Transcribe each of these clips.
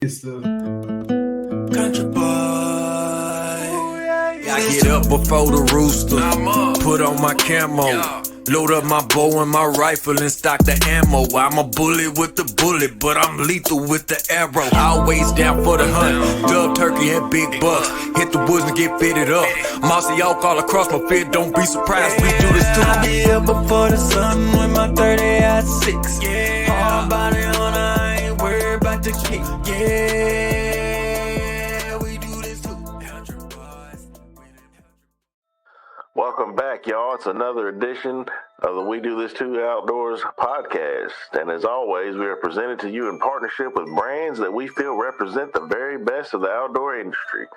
It's the country boy. I get up before the rooster, put on my camo, load up my bow and my rifle and stock the ammo. I'm a bullet with the bullet, but I'm lethal with the arrow. Always down for the hunt, dove turkey and big bucks. Hit the woods and get fitted up. Mossy y'all call across my fit, don't be surprised, we do this too. I get up before the sun with my 30 at 6. Hard body on, I ain't worried about the kick. We do this too. Welcome back, y'all. It's another edition of the We Do This Too Outdoors podcast. And as always, we are presented to you in partnership with brands that we feel represent the very best of the outdoor industry.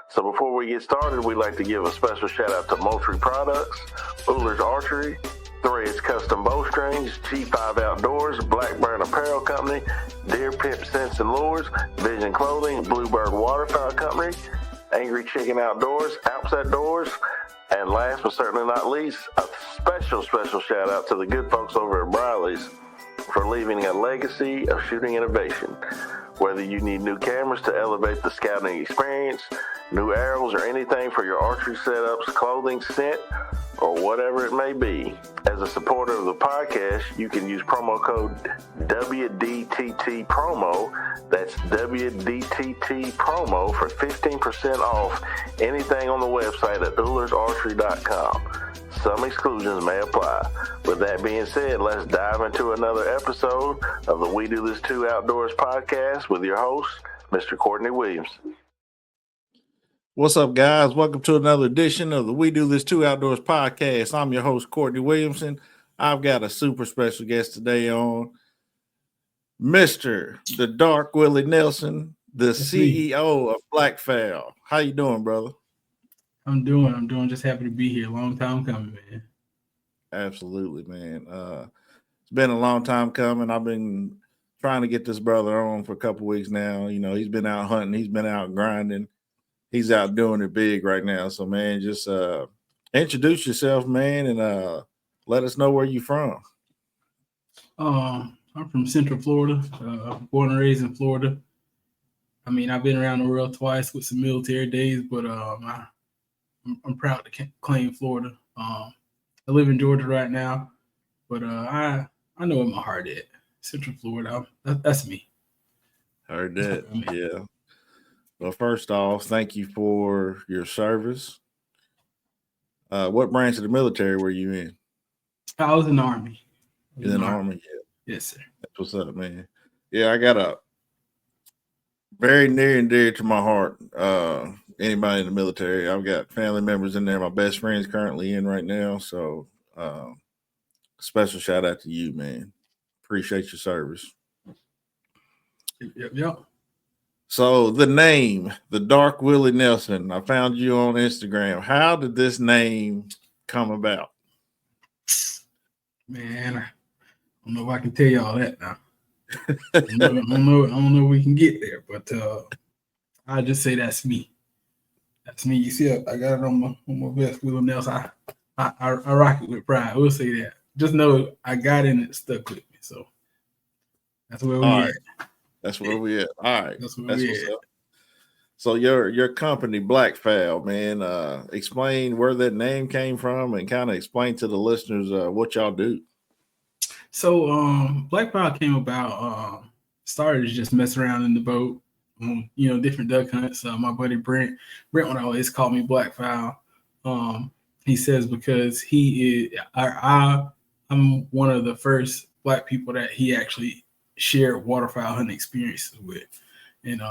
So before we get started, we'd like to give a special shout out to Moultrie Products, Ullers Archery, Threads Custom Bowstrings, G5 Outdoors, Blackburn Apparel Company, Deer Pimp Scents and Lures, Vision Clothing, Bluebird Waterfowl Company, Angry Chicken Outdoors, Alps Outdoors, and last but certainly not least, a special shout out to the good folks over at Briley's for leaving a legacy of shooting innovation. Whether you need new cameras to elevate the scouting experience, new arrows, or anything for your archery setups, clothing, scent, or whatever it may be, as a supporter of the podcast, you can use promo code WDTT-PROMO. That's WDTT-PROMO for 15% off anything on the website at UllersArchery.com. Some exclusions may apply. With that being said, let's dive into another episode of the We Do This Too Outdoors podcast with your host, Mr. Courtney Williamson. What's up, guys? Welcome to another edition of the We Do This Too Outdoors podcast. I'm your host, Courtney Williamson. I've got a super special guest today on, Mr. the Dark Willie Nelson, the CEO of BlackFowl. How you doing, brother? I'm doing. Just happy to be here. Long time coming, man. Absolutely, man. It's been a long time coming. I've been trying to get this brother on for a couple weeks now. You know, he's been out hunting. He's been out grinding. He's out doing it big right now. So, man, just introduce yourself, man, and let us know where you're from. I'm from Central Florida, born and raised in Florida. I mean, I've been around the world twice with some military days, but I'm proud to claim Florida. I live in Georgia right now, but I know where my heart is. Central Florida, that's me. Heard that, yeah. Well, first off, thank you for your service. What branch of the military were you in? I was in the Army. In the Army, yeah. Yes, sir. That's what's up, man. Yeah, I got a very near and dear to my heart. Anybody in the military, I've got family members in there. My best friend's currently in right now. So special shout out to you, man. Appreciate your service. Yep. So the name, the Dark Willie Nelson, I found you on Instagram. How did this name come about? Man, I don't know if I can tell you all that now. I don't know if we can get there, but I'll just say that's me. That's me. You see, I got it on my vest, Willie Nelson. I rock it with pride. We'll say that. Just know I got it and it stuck with me. So that's where we at. That's where we at. All right. That's what's up. So your company, BlackFowl, man, explain where that name came from and kind of explain to the listeners what y'all do. So BlackFowl came about, started to just mess around in the boat, different duck hunts. My buddy Brent would always call me BlackFowl. He says because I'm one of the first Black people that he actually shared waterfowl hunting experiences with. And,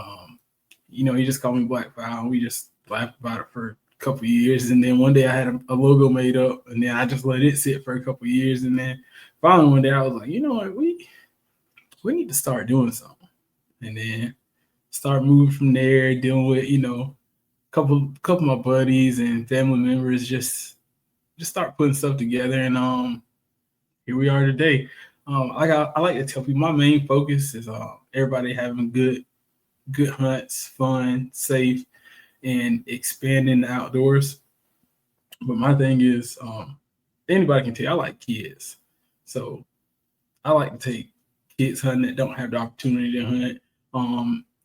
he just called me BlackFowl, and we just laughed about it for a couple of years. And then one day I had a logo made up, and then I just let it sit for a couple of years. And then finally one day I was like, you know what, we need to start doing something. And then start moving from there, dealing with, couple of my buddies and family members, just start putting stuff together. And here we are today. I like to tell people my main focus is everybody having good hunts, fun, safe, and expanding the outdoors. But my thing is, anybody can tell I like kids. So I like to take kids hunting that don't have the opportunity to hunt.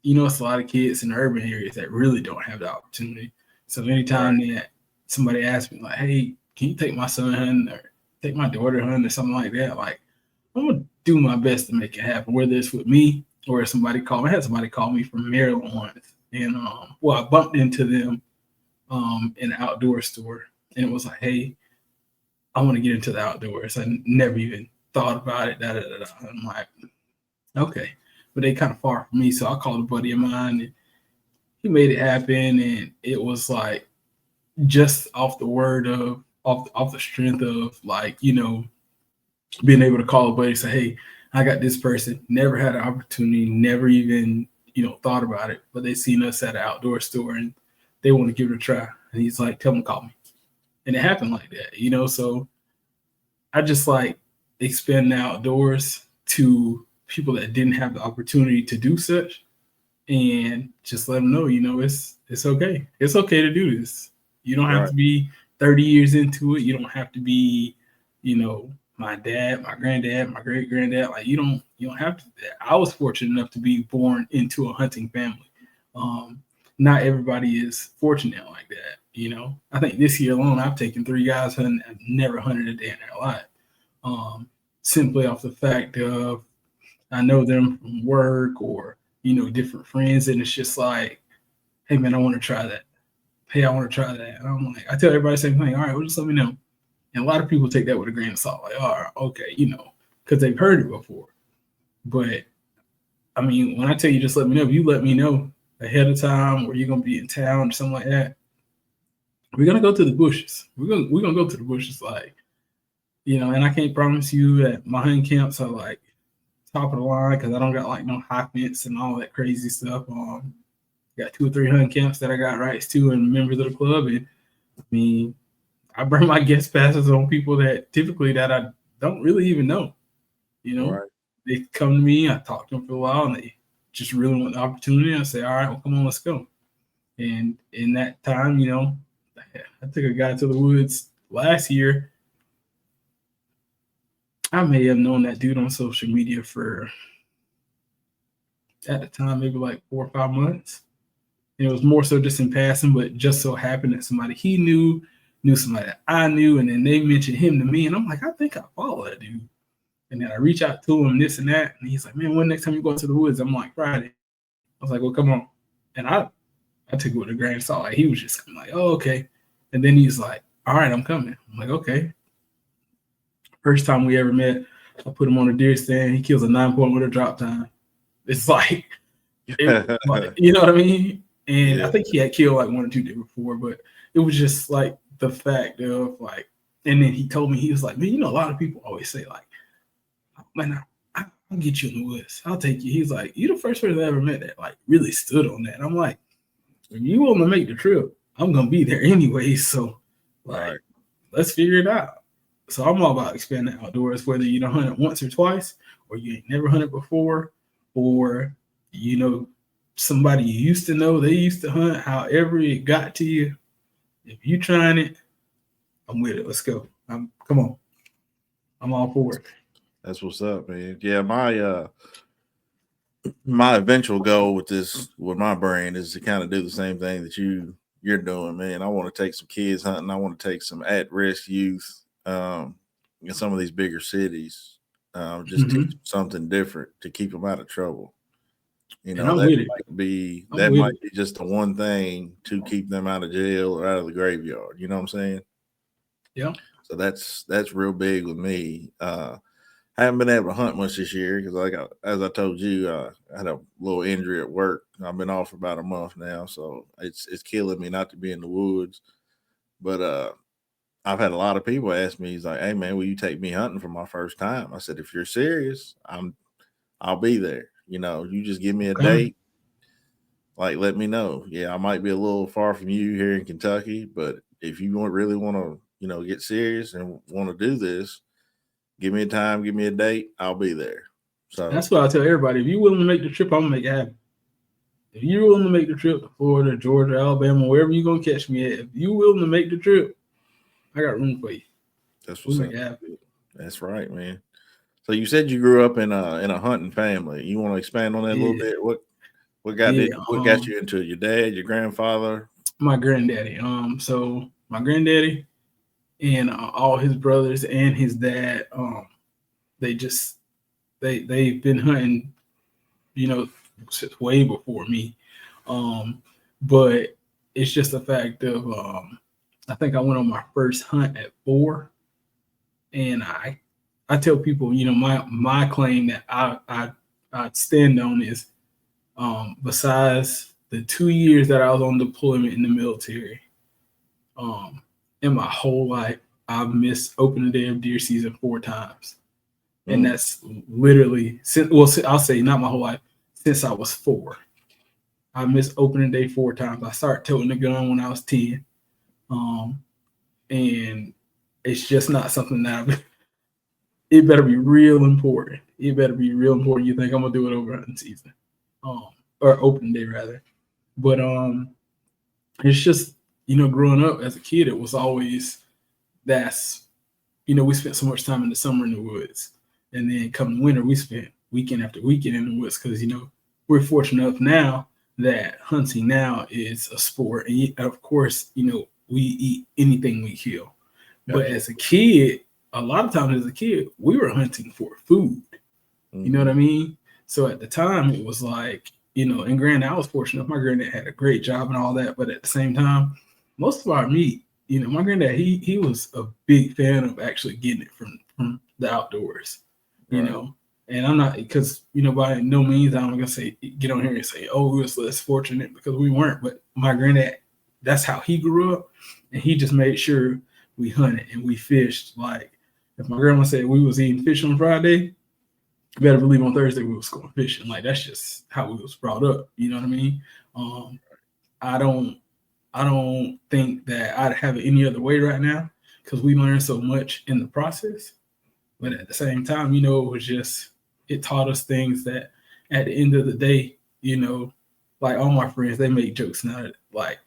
it's a lot of kids in the urban areas that really don't have the opportunity. So anytime that somebody asks me like, hey, can you take my son hunting or take my daughter hunting or something like that, like I'm gonna do my best to make it happen, whether it's with me or if somebody called me. I had somebody call me from Maryland once, and I bumped into them in an outdoor store, and it was like, hey, I want to get into the outdoors. I never even thought about it. I'm like, okay, but they kind of far from me, so I called a buddy of mine, and he made it happen, and it was like just off the word of off the strength of like being able to call a buddy and say, hey, I got this person, never had an opportunity, never even thought about it, but they seen us at an outdoor store and they want to give it a try. And he's like, tell them to call me. And it happened like that, so I just like expand the outdoors to people that didn't have the opportunity to do such, and just let them know, it's okay. It's okay to do this. You don't have to be 30 years into it. You don't have to be, my dad, my granddad, my great granddad. Like you don't have to. I was fortunate enough to be born into a hunting family. Not everybody is fortunate like that. I think this year alone, I've taken 3 guys hunting that have never hunted a day in their life. Simply off the fact of I know them from work or different friends, and it's just like, hey man, I want to try that. Hey, I want to try that. And I'm like, I tell everybody the same thing. All right, well, just let me know. And a lot of people take that with a grain of salt, like, all right, okay, because they've heard it before. But I mean, when I tell you just let me know, if you let me know ahead of time or you're gonna be in town or something like that, we're gonna go to the bushes. We're gonna go to the bushes, like, and I can't promise you that my hunting camps are like top of the line because I don't got like no high fence and all that crazy stuff. Got 2 or 3 hunting camps that I got rights to and members of the club, and I mean, I bring my guest passes on people that I don't really even know. They come to me, I talk to them for a while, and they just really want the opportunity. I say, all right, well, come on, let's go. And in that time, I took a guy to the woods last year. I may have known that dude on social media for, at the time, maybe like 4 or 5 months. And it was more so just in passing, but just so happened that somebody he knew somebody that I knew, and then they mentioned him to me, and I'm like, I think I follow that dude. And then I reach out to him, this and that, and he's like, man, when next time you go to the woods? I'm like, Friday. I was like, well, come on. And I took it with a grain of salt. Like, he was just like, oh, okay. And then he's like, all right, I'm coming. I'm like, okay. First time we ever met, I put him on a deer stand. He kills a 9-point with a drop time. It's like, you know what I mean? And I think he had killed like 1 or 2 days before, but it was just like the fact of like, and then he told me, he was like, man, a lot of people always say like, man, I'll get you in the woods. I'll take you. He's like, you're the first person I ever met that like really stood on that. And I'm like, if you want to make the trip, I'm going to be there anyway. So like, let's figure it out. So I'm all about expanding outdoors, whether you don't hunt it once or twice, or you ain't never hunted before, or, somebody you used to know, they used to hunt, however it got to you. If you trying it, I'm with it. Let's go. Come on. I'm all for it. That's what's up, man. Yeah, my eventual goal with my brand is to kind of do the same thing that you're doing, man. I want to take some kids hunting. I want to take some at-risk youth in some of these bigger cities, just teach them something different to keep them out of trouble. That might be just the one thing to keep them out of jail or out of the graveyard. You know what I'm saying? Yeah. So that's real big with me. I haven't been able to hunt much this year because, as I told you, I had a little injury at work. I've been off for about a month now, so it's killing me not to be in the woods. But I've had a lot of people ask me, he's like, hey man, will you take me hunting for my first time? I said, if you're serious, I'll be there. You just give me a date. Like, let me know. Yeah, I might be a little far from you here in Kentucky, but if you really want to, get serious and want to do this, give me a time, give me a date, I'll be there. So that's what I tell everybody. If you're willing to make the trip, I'm gonna make it happen. If you're willing to make the trip to Florida, Georgia, Alabama, wherever you're gonna catch me at, if you're willing to make the trip, I got room for you. That's what's up. That's right, man. So you said you grew up in a hunting family. You want to expand on that a little bit? What got you into it? Your dad, your grandfather? My granddaddy. So my granddaddy and all his brothers and his dad, they've been hunting, since way before me. But it's just a fact of I think I went on my first hunt at 4, and I tell people, my claim that I stand on is besides the 2 years that I was on deployment in the military, in my whole life, I've missed opening day of deer season 4 times. And that's literally I'll say not my whole life, since I was 4. I missed opening day 4 times. I started toting the gun when I was 10. And it's just not something that it better be real important. It better be real important. You think I'm gonna do it over hunting season. Or opening day rather. But it's just, growing up as a kid, it was always we spent so much time in the summer in the woods. And then come winter, we spent weekend after weekend in the woods because, we're fortunate enough now that hunting now is a sport. And of course, we eat anything we kill. But as a kid, a lot of times as a kid, we were hunting for food. You know what I mean? So at the time, it was like, and granted, I was fortunate. My granddad had a great job and all that. But at the same time, most of our meat, my granddad, he was a big fan of actually getting it from the outdoors. And I'm not, because, by no means I'm going to say, get on here and say, oh, we was less fortunate, because we weren't. But my granddad, that's how he grew up. And he just made sure we hunted and we fished. Like, if my grandma said we was eating fish on Friday, you better believe on Thursday we was going fishing. Like, that's just how we was brought up. You know what I mean? I don't think that I'd have it any other way right now, because we learned so much in the process. But at the same time, it taught us things that at the end of the day, like all my friends, they make jokes now. Like,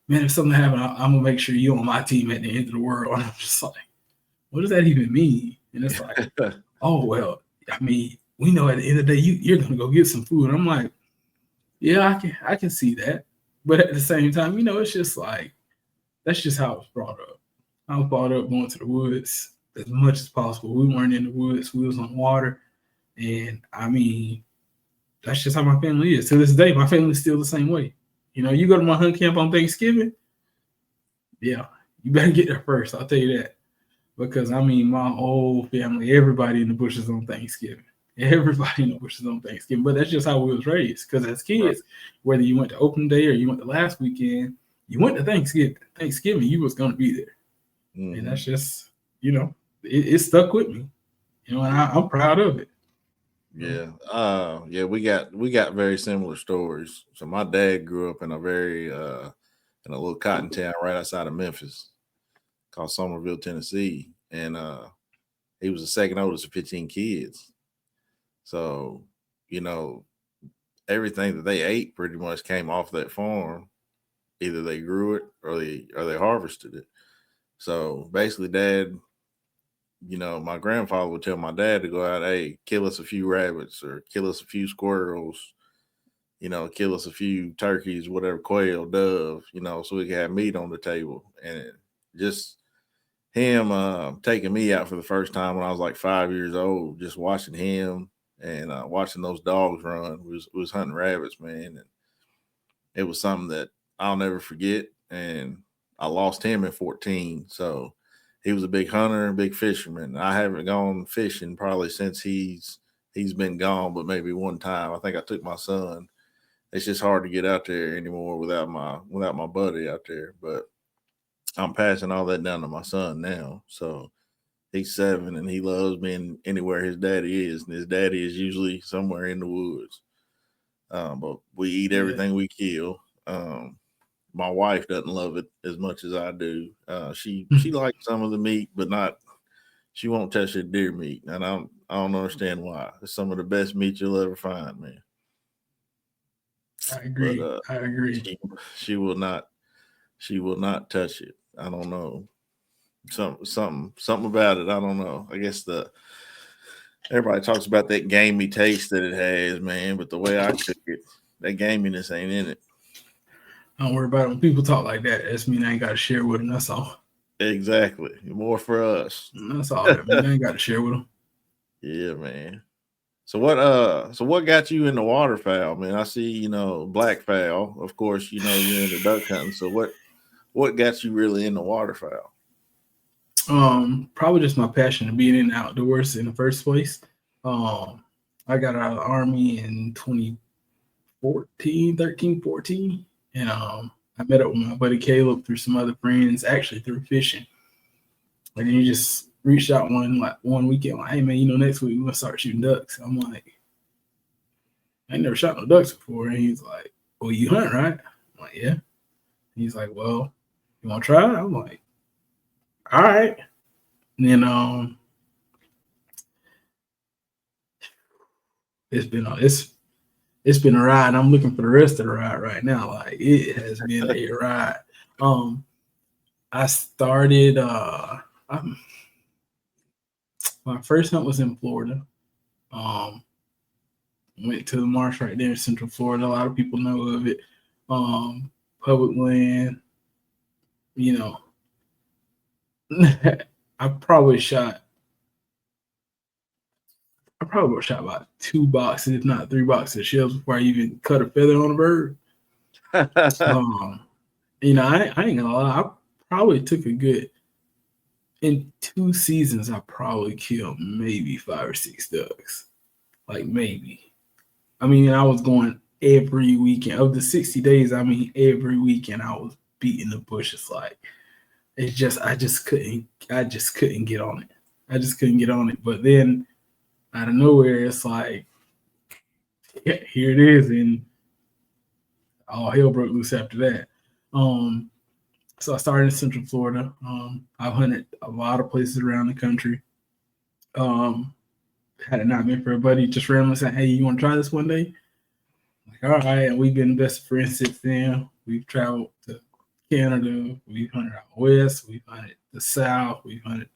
man, if something happened, I'm going to make sure you're on my team at the end of the world. And I'm just like, what does that even mean? And it's like, oh, well, I mean, we know at the end of the day, you're going to go get some food. And I'm like, yeah, I can see that. But at the same time, it's just like, that's just how I was brought up. I was brought up going to the woods as much as possible. We weren't in the woods. We was on water. And, I mean, that's just how my family is. To this day, my family's still the same way. You go to my hunt camp on Thanksgiving, yeah, you better get there first. I'll tell you that. Because, I mean, my whole family, everybody in the bushes on Thanksgiving. Everybody in the bushes on Thanksgiving. But that's just how we was raised. Because as kids, whether you went to opening day or you went to last weekend, you went to Thanksgiving, you was going to be there. And that's just, it stuck with me. And I'm proud of it. Yeah. We got very similar stories. So my dad grew up in a very in a little cotton town right outside of Memphis called Somerville, Tennessee. And he was the second oldest of 15 kids. So, everything that they ate pretty much came off that farm. Either they grew it or they harvested it. So basically, Dad, my grandfather would tell my dad to go out, hey, kill us a few rabbits or kill us a few squirrels, kill us a few turkeys, whatever, quail, dove, so we can have meat on the table. And just him taking me out for the first time when I was like 5 years old, just watching him and watching those dogs run, was hunting rabbits, man. And it was something that I'll never forget. And I lost him at 14. So he was a big hunter, big fisherman. I haven't gone fishing probably since he's been gone, but maybe one time. I think I took my son. It's just hard to get out there anymore without my buddy out there. But I'm passing all that down to my son now. So he's 7 and he loves being anywhere his daddy is. And his daddy is usually somewhere in the woods. But we eat everything we kill. My wife doesn't love it as much as I do. She likes some of the meat, but she won't touch the deer meat. And I don't understand why. It's some of the best meat you'll ever find, man. I agree. But, I agree. She will not touch it. I don't know. Something about it. I don't know. I guess everybody talks about that gamey taste that it has, man. But the way I cook it, that gaminess ain't in it. Don't worry about it. When people talk like that, that's mean I ain't got to share with them. That's all. Exactly. More for us. That's all that mean. I ain't got to share with them. Yeah, man. So what got you into waterfowl, man? I see, BlackFowl. Of course, you're into duck hunting. So what got you really into waterfowl? Probably just my passion of being in the outdoors in the first place. I got out of the Army in 13, 14. And I met up with my buddy Caleb through some other friends, actually through fishing. And then he just reached out one weekend, like, hey man, next week we're gonna start shooting ducks. I'm like, I ain't never shot no ducks before. And he's like, well, you hunt, right? I'm like, yeah. He's like, well, you wanna try it? I'm like, all right. And then it's been a ride. I'm looking for the rest of the ride right now. Like, it has been a ride. I started my first hunt was in Florida. Went to the marsh right there in Central Florida. A lot of people know of it. Public land, I probably shot about 2 boxes, if not 3 boxes of shells before I even cut a feather on a bird. I ain't gonna lie. I probably took in 2 seasons, I probably killed maybe 5 or 6 ducks. Like, maybe. I mean, I was going every weekend. Of the 60 days, every weekend I was beating the bushes. Like, I just couldn't get on it. I just couldn't get on it. But then out of nowhere, it's like, yeah, here it is, and all hell broke loose after that. So I started in Central Florida. I've hunted a lot of places around the country. Had it not been for a buddy just randomly saying, hey, you want to try this one day? Like, all right. And we've been best friends since then. We've traveled to Canada. We've hunted out west. We've hunted the south. We've hunted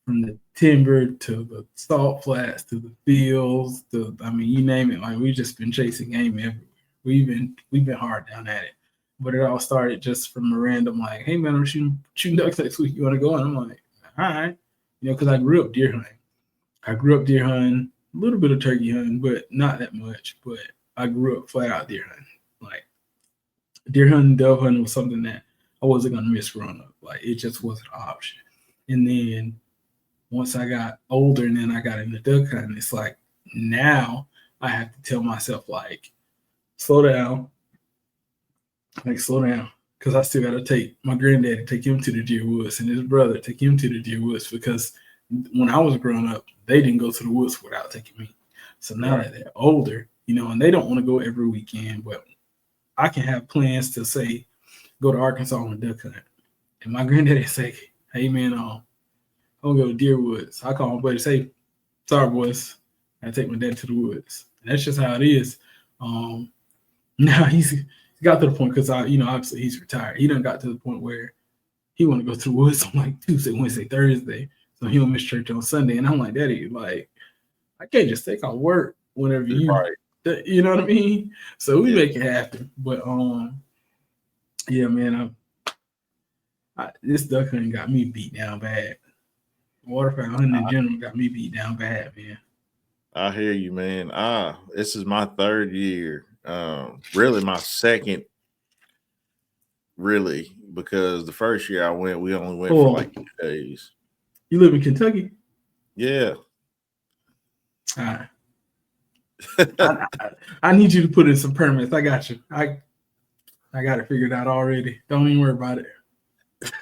from the timber to the salt flats to the fields to, you name it. Like, we've just been chasing game everywhere. We've been hard down at it. But it all started just from a random, like, hey man, I'm shooting ducks next week. You want to go? And I'm like, all right. Because I grew up deer hunting. A little bit of turkey hunting, but not that much. But I grew up flat out deer hunting. Like, deer hunting, dove hunting was something that I wasn't gonna miss growing up. Like, it just wasn't an option. And then once I got older and then I got into duck hunting, it's like now I have to tell myself, like, slow down. Because I still got to take my granddaddy, take him to the deer woods, and his brother, take him to the deer woods, because when I was growing up, they didn't go to the woods without taking me. So now that they're older, and they don't want to go every weekend, but I can have plans to, say, go to Arkansas on a duck hunt. And my granddaddy say, hey man, I'm going to go to deer woods. I call my buddy, say, sorry boys, I take my dad to the woods. And that's just how it is. Now he's got to the point, because obviously he's retired. He done got to the point where he want to go to the woods on like Tuesday, Wednesday, Thursday, so he'll miss church on Sunday. And I'm like, Daddy, like, I can't just take off work whenever you, you know what I mean? So we make it happen. But yeah, man, this duck hunting got me beat down bad. Waterfowl hunting in general got me beat down bad, man. I hear you, man. This is my 3rd year. Really my 2nd, really, because the first year I went, we only went for like 2 days. You live in Kentucky? Yeah. All right. I need you to put in some permits. I got you. I got it figured out already. Don't even worry about it.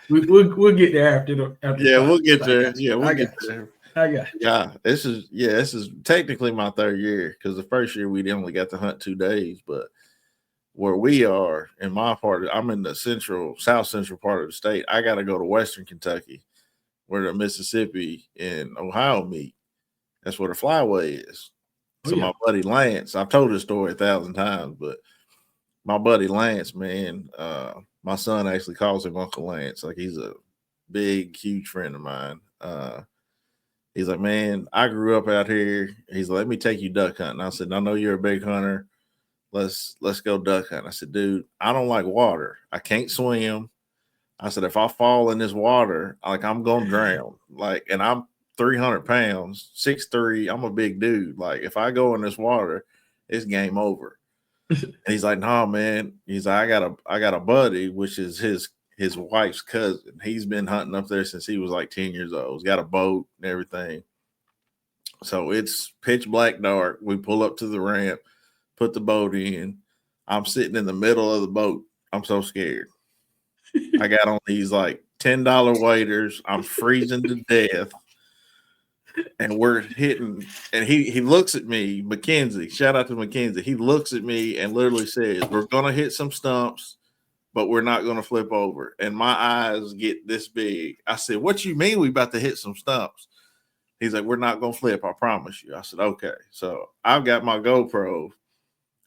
We'll get there after we'll get there. Yeah, we'll get there. I got you. Yeah, this is technically my 3rd year, because the first year we only got to hunt 2 days. But where we are in my part, I'm in the south central part of the state. I got to go to Western Kentucky, where the Mississippi and Ohio meet. That's where the flyway is. So my buddy Lance, I've told this story 1,000 times, but my buddy Lance, man, my son actually calls him Uncle Lance. Like, he's a big, huge friend of mine. He's like, man, I grew up out here. He's like, let me take you duck hunting. I said, I know you're a big hunter. let's go duck hunt. I said, dude, I don't like water. I can't swim. I said, if I fall in this water, like I'm gonna drown. Like, and I'm 300 pounds, 6'3". I'm a big dude. Like, if I go in this water, it's game over. And he's like, no, man. He's like, I got a buddy, which is his wife's cousin. He's been hunting up there since he was like 10 years old. He's got a boat and everything. So it's pitch black dark. We pull up to the ramp, put the boat in. I'm sitting in the middle of the boat. I'm so scared. I got on these like $10 waders. I'm freezing to death. And we're hitting, and he looks at me, Mackenzie. Shout out to Mackenzie. He looks at me and literally says, we're going to hit some stumps, but we're not going to flip over. And my eyes get this big. I said, what you mean we about to hit some stumps? He's like, we're not going to flip, I promise you. I said, okay. So I've got my GoPro.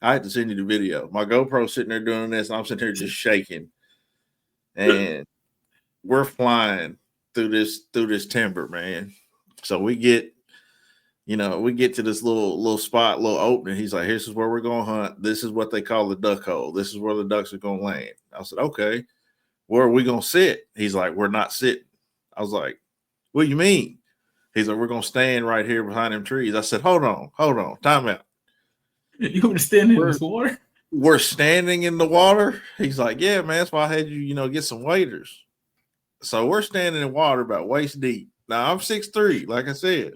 I had to send you the video. My GoPro sitting there doing this, and I'm sitting here just shaking. And we're flying through this timber, man. So we get to this little spot, little opening. He's like, this is where we're going to hunt. This is what they call the duck hole. This is where the ducks are going to land. I said, okay, where are we going to sit? He's like, we're not sitting. I was like, what do you mean? He's like, we're going to stand right here behind them trees. I said, hold on, time out. You want to stand in this water? We're standing in the water. He's like, yeah, man, that's why I had you, get some waders. So we're standing in water about waist deep. Now I'm 6'3", like I said.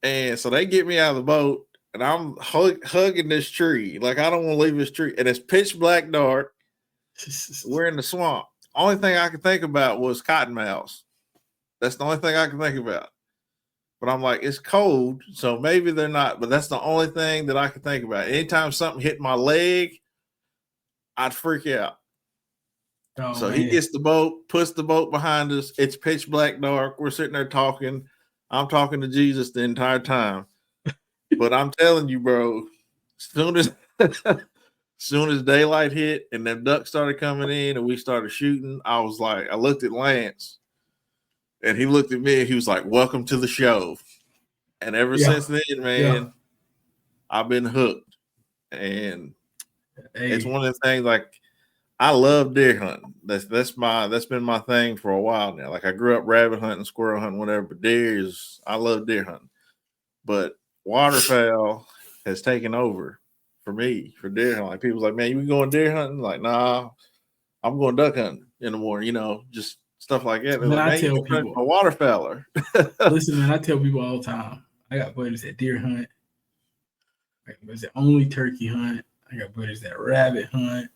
And so they get me out of the boat, and I'm hugging this tree. Like, I don't want to leave this tree. And it's pitch black dark. We're in the swamp. Only thing I could think about was cottonmouths. That's the only thing I can think about. But I'm like, it's cold, so maybe they're not. But that's the only thing that I could think about. Anytime something hit my leg, I'd freak out. Oh, so man. He gets the boat, puts the boat behind us. It's pitch black dark. We're sitting there talking. I'm talking to Jesus the entire time. But I'm telling you, bro, soon as daylight hit and them ducks started coming in and we started shooting, I looked at Lance and he looked at me and he was like, welcome to the show. And ever since then, man, I've been hooked. And it's one of the things, like, I love deer hunting. That's been my thing for a while now. Like, I grew up rabbit hunting, squirrel hunting, whatever, but I love deer hunting. But waterfowl has taken over for me for deer hunting. Like, people's like, man, you going deer hunting? Like, nah, I'm going duck hunting in the morning, just stuff like that. Man, like, I tell people, a waterfowler. Listen, man, I tell people all the time, I got buddies that deer hunt. I got buddies that only turkey hunt. I got buddies that rabbit hunt.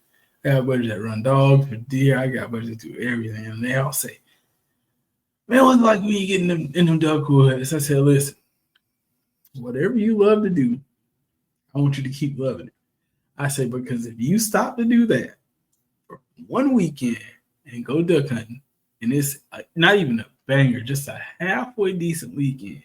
I got buddies that run dogs for deer. I got buddies that do everything. And they all say, man, what's like when you get in them duck woods? I said, listen, whatever you love to do, I want you to keep loving it. I say, because if you stop to do that for one weekend and go duck hunting, and it's not even a banger, just a halfway decent weekend,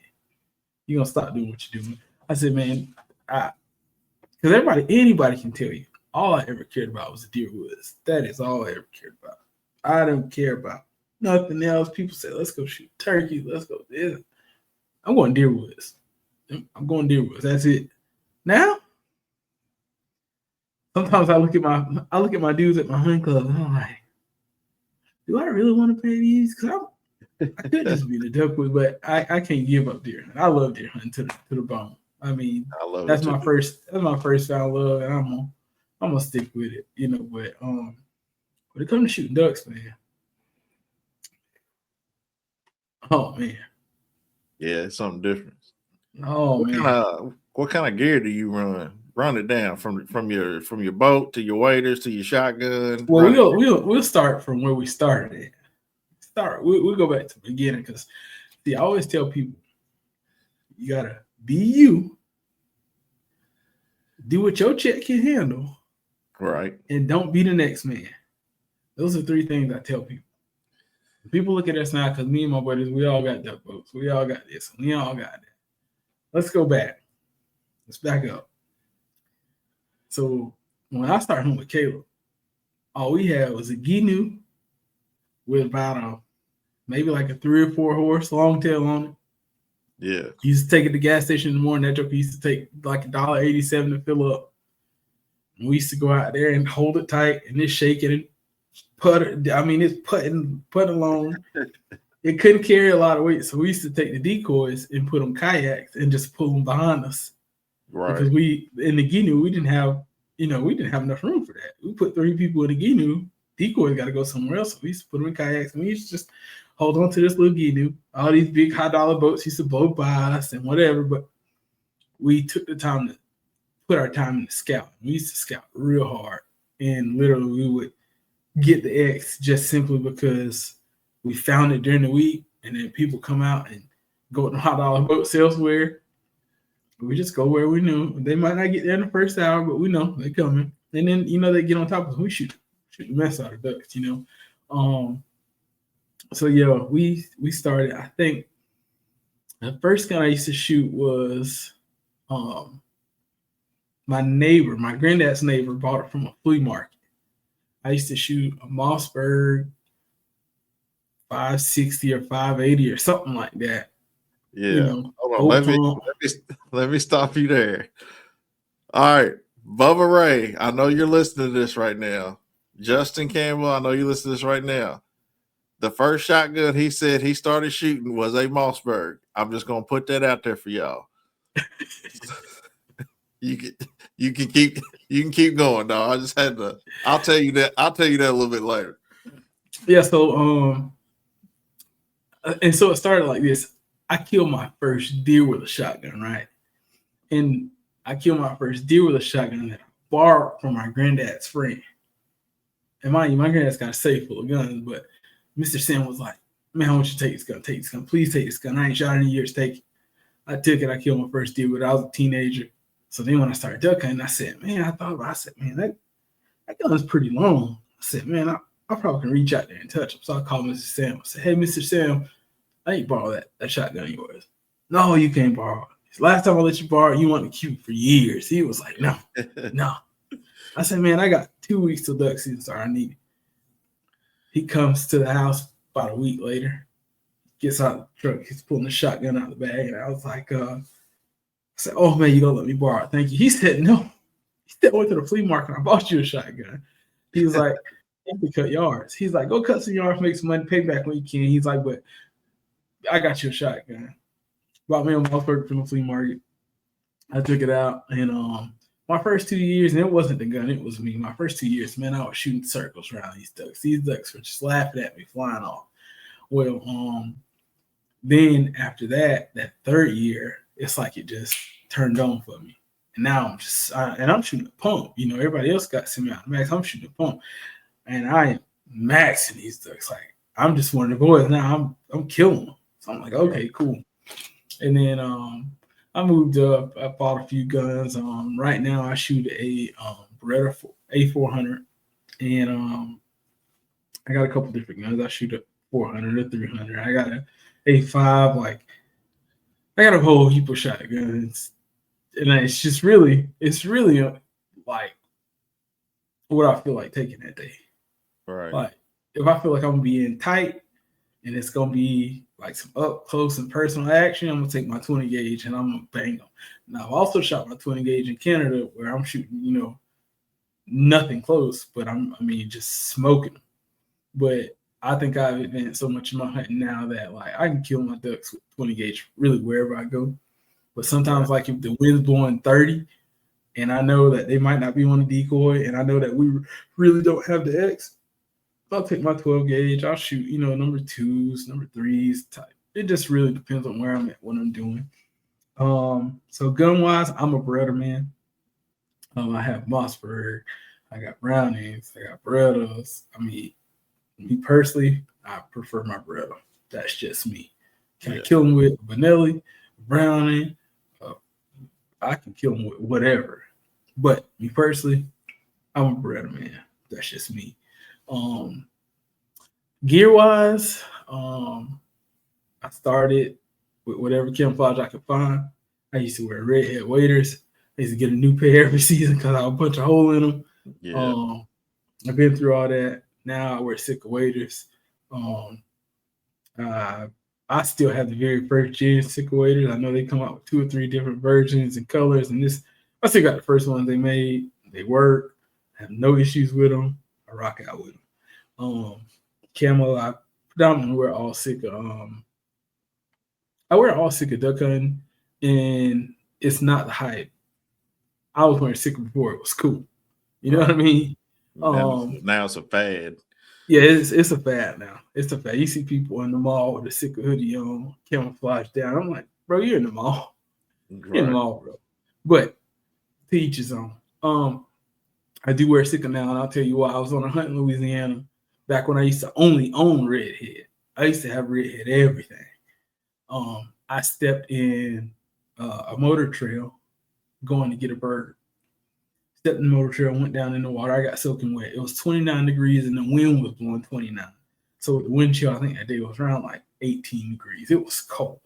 you're going to stop doing what you're doing. I said, man, because anybody can tell you, all I ever cared about was the deer woods. That is all I ever cared about. I don't care about nothing else. People say, let's go shoot turkey. Let's go this. I'm going deer woods. I'm going deer woods. That's it. Now, sometimes I look at my dudes at my hunt club and I'm like, do I really want to pay these? Because I could just be the duck wood, but I can't give up deer hunting. I love deer hunting to the bone. I mean, that's my first found love, and I'm gonna stick with it, But when it comes to shooting ducks, man, oh man, yeah, it's something different. Oh man, what kind of gear do you run? Run it down from your boat to your waders to your shotgun. Well, we'll start from where we started at. We'll go back to the beginning because see, I always tell people you gotta be you, do what your check can handle. Right. And don't be the next man. Those are three things I tell people. People look at us now because me and my buddies, we all got duck boats. We all got this. We all got that. Let's go back. Let's back up. So when I started hunting with Caleb, all we had was a Gnu with about maybe like a 3 or 4 horse long tail on it Yeah. He used to take it to the gas station in the morning. That joke used to take like $1.87 to fill up. And we used to go out there and hold it tight and just shake it and put it. I mean, it's putting along. It couldn't carry a lot of weight, so we used to take the decoys and put them kayaks and just pull them behind us. Right. Because in the Ginu, we didn't have enough room for that. We put 3 people in the Ginu. Decoys got to go somewhere else. So we used to put them in kayaks, and we used to just hold on to this little Ginu. All these big $high-dollar boats used to blow by us and whatever, but we took the time to put our time in the scout. We used to scout real hard, and literally we would get the X just simply because we found it during the week, and then people come out and go to $high-dollar boats elsewhere. We just go where we knew. They might not get there in the first hour, but we know they're coming. And then, they get on top of us. We shoot the mess out of ducks, So, yeah, we started, I think, the first gun I used to shoot was my granddad's neighbor bought it from a flea market. I used to shoot a Mossberg 560 or 580 or something like that. Yeah. Hold on. Let me stop you there. All right. Bubba Ray, I know you're listening to this right now. Justin Campbell, I know you listen to this right now. The first shotgun he said he started shooting was a Mossberg. I'm just gonna put that out there for y'all. You can keep going, dog. I just had to. I'll tell you that a little bit later. Yeah. So and so it started like this. I killed my first deer with a shotgun, right? And I killed my first deer with a shotgun that I borrowed from my granddad's friend. And mind you, my granddad's got a safe full of guns, but Mr. Sam was like, man, I want you to take this gun. Take this gun. Please take this gun. I ain't shot in years. Take it. I took it. I killed my first deer, but I was a teenager. So then when I started duck hunting, I said, man, man, that gun's pretty long. I said, man, I probably can reach out there and touch him. So I called Mr. Sam. I said, hey, Mr. Sam, I ain't borrow that shotgun of yours. No, you can't borrow it. Last time I let you borrow it, you wanted to keep for years. He was like, no. I said, man, I got 2 weeks till duck season starts. I need it. He comes to the house about a week later, gets out of the truck. He's pulling the shotgun out of the bag. And I was like, I said, oh, man, you going to let me borrow it? Thank you. He said, no. He said, I went to the flea market. I bought you a shotgun. He was like, you can cut yards. He's like, go cut some yards, make some money, pay back when you can. He's like, but I got you a shotgun. Bought me a Mossberg from the flea market. I took it out, and my first 2 years, and it wasn't the gun, it was me. My first 2 years, man, I was shooting circles around these ducks. These ducks were just laughing at me, flying off. Well, then after that third year, it's like it just turned on for me. And now I'm shooting a pump. Everybody else got semi-automatics. I'm shooting a pump, and I am maxing these ducks. Like, I'm just one of the boys now. I'm killing them. So I'm like, okay, cool. And then I moved up. I bought a few guns. Right now I shoot a Beretta A400, and I got a couple different guns. I shoot a 400, a 300. I got a A5. Like, I got a whole heap of shotguns, and it's really like what I feel like taking that day. Right. Like, if I feel like I'm gonna be in tight, and it's gonna be like some up close and personal action, I'm gonna take my 20 gauge and I'm gonna bang them. Now, I've also shot my 20 gauge in Canada where I'm shooting, nothing close, but just smoking them. But I think I've advanced so much in my hunting now that like I can kill my ducks with 20 gauge really wherever I go. But sometimes, like if the wind's blowing 30, and I know that they might not be on the decoy, and I know that we really don't have the X, I'll take my 12 gauge. I'll shoot, number 2s, number 3s type. It just really depends on where I'm at, what I'm doing. So gun wise, I'm a Beretta man. I have Mossberg, I got Brownings, I got Berettas. Me personally, I prefer my Beretta. That's just me. Can I kill them with Benelli, Browning? I can kill them with whatever. But me personally, I'm a Beretta man. That's just me. Gear wise, I started with whatever camouflage I could find. I used to wear redhead waders. I used to get a new pair every season because I would punch a hole in them. Yeah. I've been through all that. Now I wear Sika waders. I I still have the very first gen sickle waders. I know they come out with 2 or 3 different versions and colors, and this I still got the first ones they made. They work. I have no issues with them. I rock out with them. Camo, I predominantly wear all Sika. I wear all Sika duck hunting, and it's not the hype. I was wearing Sika before it was cool. You know what I mean? Now it's a fad. Yeah, it's a fad now. It's a fad. You see people in the mall with a Sika hoodie on, camouflage down. I'm like, bro, you're in the mall. Right. You're in the mall, bro. But to each his own. I do wear Sika now, and I'll tell you why. I was on a hunt in Louisiana back when I used to only own redhead. I used to have redhead everything. I stepped in a motor trail going to get a bird. Stepped in the motor trail, went down in the water. I got soaking wet. It was 29 degrees and the wind was blowing 29. So the wind chill, I think that day was around like 18 degrees. It was cold.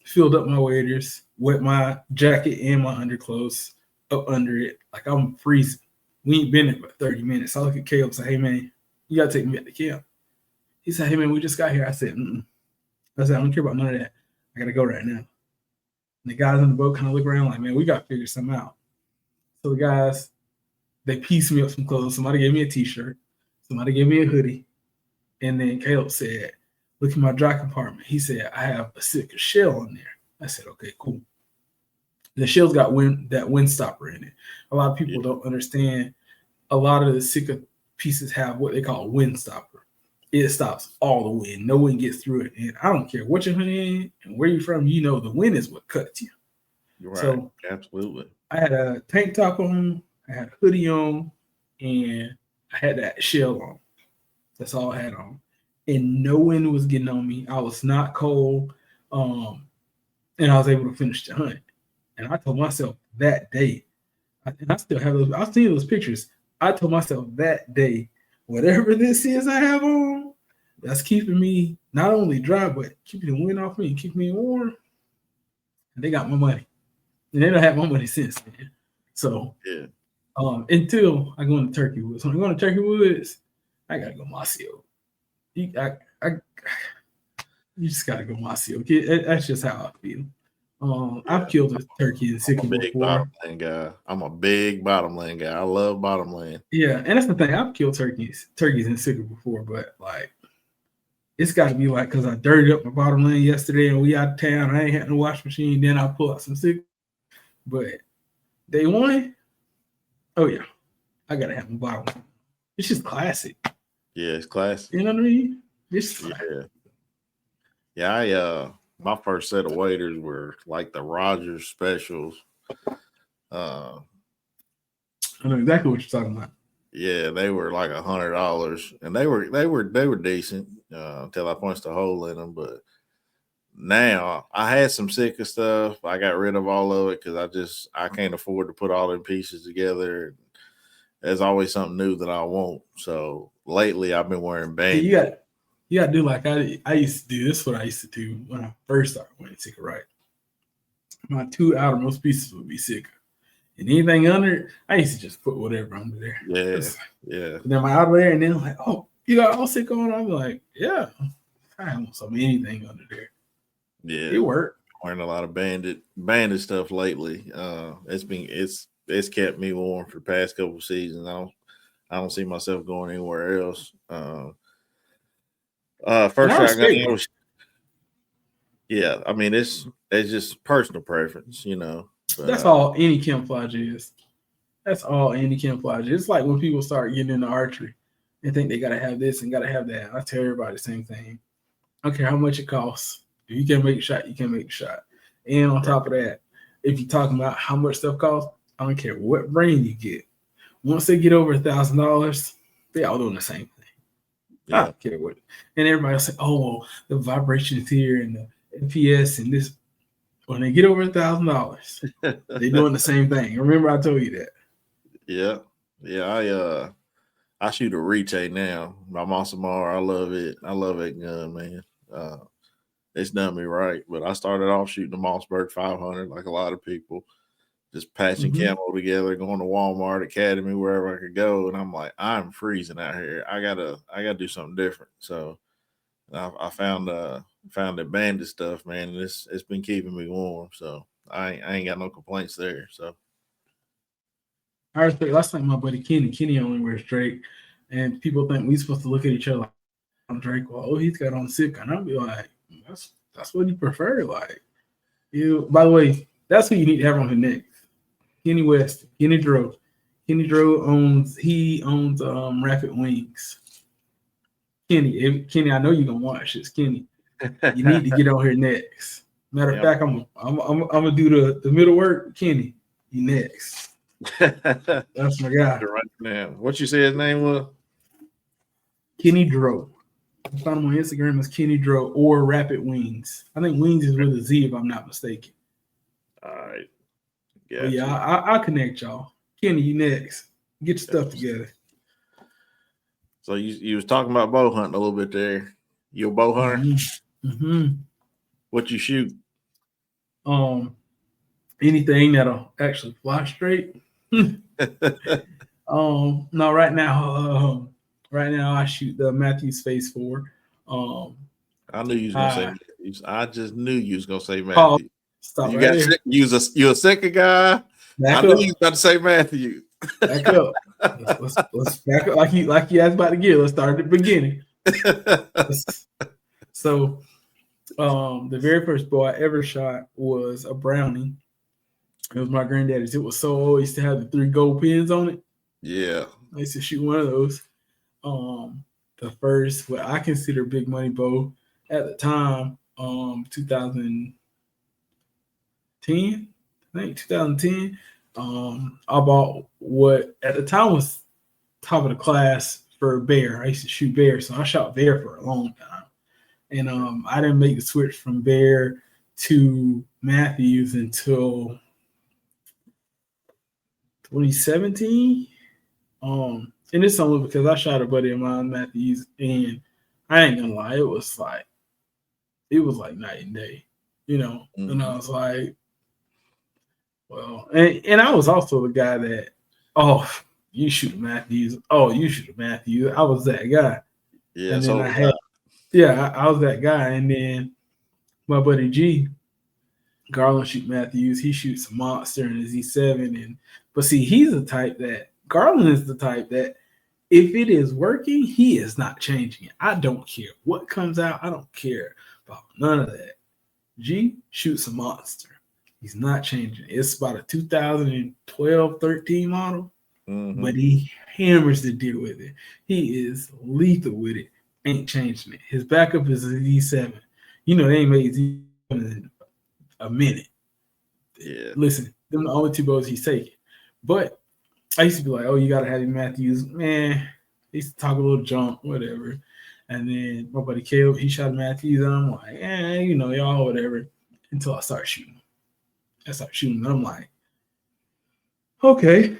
Filled up my waders, wet my jacket and my underclothes up under it. Like I'm freezing. We ain't been there for 30 minutes. I look at Caleb and say, hey man, you gotta take me back to camp. He said, hey man, we just got here. I said, I said, I don't care about none of that. I gotta go right now. And the guys on the boat kind of look around like, man, we gotta figure something out. So the guys, they pieced me up some clothes. Somebody gave me a t-shirt. Somebody gave me a hoodie. And then Caleb said, look at my dry compartment. He said, I have a Sika shell in there. I said, okay, cool. The shell's got that wind stopper in it. A lot of people don't understand. A lot of the Sika pieces have what they call a wind stopper. It stops all the wind. No wind gets through it. And I don't care what you're hunting and where you're from, you know the wind is what cuts you. Right. So Absolutely. I had a tank top on, I had a hoodie on, and I had that shell on. That's all I had on. And no wind was getting on me. I was not cold. And I was able to finish the hunt. And I told myself that day, and I still have those, I've seen those pictures. I told myself that day, whatever this is I have on, that's keeping me not only dry, but keeping the wind off me and keeping me warm. And they got my money. And they don't have my money since, man. So until I go into Turkey Woods. When I go to Turkey Woods, I gotta go Masio. You just gotta go Masio. That's just how I feel. I've killed a turkey in Sika before. I'm a big bottomland guy. I love bottomland. Yeah, and that's the thing. I've killed turkeys in Sika before, but like it's got to be like because I dirtied up my bottomland yesterday and we out of town. I ain't had no wash machine. Then I pull out some Sika. But day one, oh yeah, I gotta have my bottomland. It's just classic. Yeah, it's classic. You know what I mean? Yeah. My first set of waders were like the Rogers specials. I know exactly what you're talking about. Yeah, they were like $100, and they were decent until I punched a hole in them. But now I had some Sika stuff. I got rid of all of it because I can't afford to put all them pieces together. There's always something new that I want. So lately, I've been wearing bands. You got to do like I used to do. This is what I used to do when I first started wearing Sika, right? My 2 outermost pieces would be Sika. And anything under it, I used to just put whatever under there. Yeah. And then my outer there, and then I'm like, oh, you got all Sika on? I'm like, yeah. I don't want some anything under there. Yeah. It worked. Wearing a lot of bandit stuff lately. It's kept me warm for the past couple of seasons. I don't see myself going anywhere else. First shotgun. Yeah, I mean it's just personal preference, you know. But, that's all any camouflage is. That's all any camouflage is. It's like when people start getting into archery and think they gotta have this and gotta have that. I tell everybody the same thing. I don't care how much it costs. If you can make a shot, you can make a shot. And on top of that, if you're talking about how much stuff costs, I don't care what brand you get. Once they get over $1,000, they all doing the same thing. Yeah. I don't care what. And everybody will say, oh, well, the vibrations here and the FPS and this. When they get over $1,000, they're doing the same thing. Remember I told you that. Yeah. I shoot a Reche now. My Monsamar, I love it. I love that gun, man. It's done me right. But I started off shooting the Mossberg 500 like a lot of people. Just patching camo together, going to Walmart, Academy, wherever I could go. And I'm like, I'm freezing out here. I gotta do something different. So I found the bandit stuff, man, and it's been keeping me warm. So I ain't got no complaints there. So I respect. Last time my buddy Kenny only wears Drake, and people think we supposed to look at each other like I'm Drake. Well, oh, he's got on Sitka, and I'll be like, that's what he prefer. Like, by the way, that's who you need to have on his neck. Kenny West, Kenny Dro. Kenny Dro owns Rapid Wings. Kenny, I know you're gonna watch this, Kenny. You need to get on here next. Matter of fact, I'm gonna do the middle work. Kenny, you next. That's my guy. Right now, what you say his name was? Kenny Dro. I found him on Instagram as Kenny Dro or Rapid Wings. I think Wings is with a Z if I'm not mistaken. All right. Gotcha. Yeah, I'll connect y'all. Kenny, you next. Get your stuff together. So you was talking about bow hunting a little bit there. You a bow hunter? Mm-hmm. What you shoot? Anything that'll actually fly straight. No, right now I shoot the Matthews Phase 4. I knew you was gonna say Matthews. I just knew you was gonna say Matthews. Oh, stop you right got there. You're a second guy. Back I knew up. you was about to say Matthews. Back up. Let's back up like you asked about the gear. Let's start at the beginning. So, the very first bow I ever shot was a Browning. It was my granddaddy's. It was so old. It used to have the 3 gold pins on it. Yeah. I used to shoot one of those. The first, what I consider big money bow at the time, 2010, I think 2010. I bought what at the time was top of the class for bear. I used to shoot bear, so I shot bear for a long time. And I didn't make the switch from bear to Matthews until 2017. And it's only because I shot a buddy of mine, Matthews, and I ain't gonna lie, it was like night and day, you know. Mm-hmm. And I was like, well, and I was also the guy that, you shoot a Matthews. Oh, you shoot a Matthews. I was that guy. Yeah, and then I was that guy. And then my buddy G, Garland shoot Matthews. He shoots a monster in his Z7. But see, he's the type that Garland is the type that if it is working, he is not changing it. I don't care what comes out. I don't care about none of that. G shoots a monster. He's not changing it. It's about a 2012, 13 model, but he hammers the deer with it. He is lethal with it. Ain't changing it. His backup is a Z7. You know, they ain't made Z7 in a minute. Yeah. Listen, them the only 2 bows he's taking. But I used to be like, oh, you got to have your Matthews. Man, I used to talk a little junk, whatever. And then my buddy Caleb, he shot Matthews, and I'm like, y'all, whatever, until I start shooting. And I'm like, okay.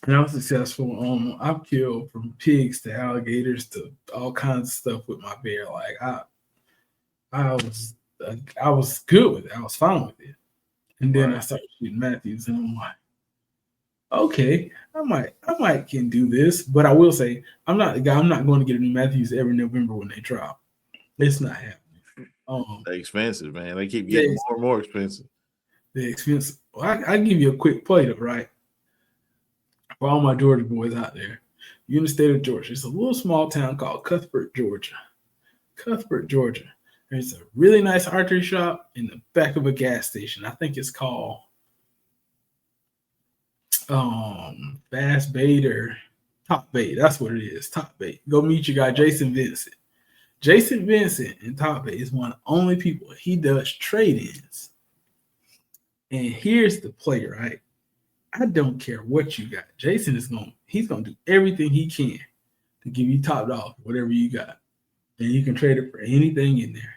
And I was successful. I've killed from pigs to alligators to all kinds of stuff with my bear. Like I was good with it. I was fine with it. And then I started shooting Matthews, and I'm like, okay, I might can do this. But I will say, I'm not the guy. I'm not going to get a new Matthews every November when they drop. It's not happening. They're expensive, man. They keep getting more and more expensive. They're expensive. Well, I give you a quick play though, right? For all my Georgia boys out there, you're in the state of Georgia. It's a little small town called Cuthbert, Georgia. There's a really nice archery shop in the back of a gas station. I think it's called Fast Bait or Top Bait. That's what it is. Top Bait. Go meet your guy, Jason Vincent. Jason Vincent in Top Bait is one of the only people. He does trade-ins. And here's the play, right? I don't care what you got. Jason he's gonna do everything he can to give you top dollar for whatever you got. And you can trade it for anything in there.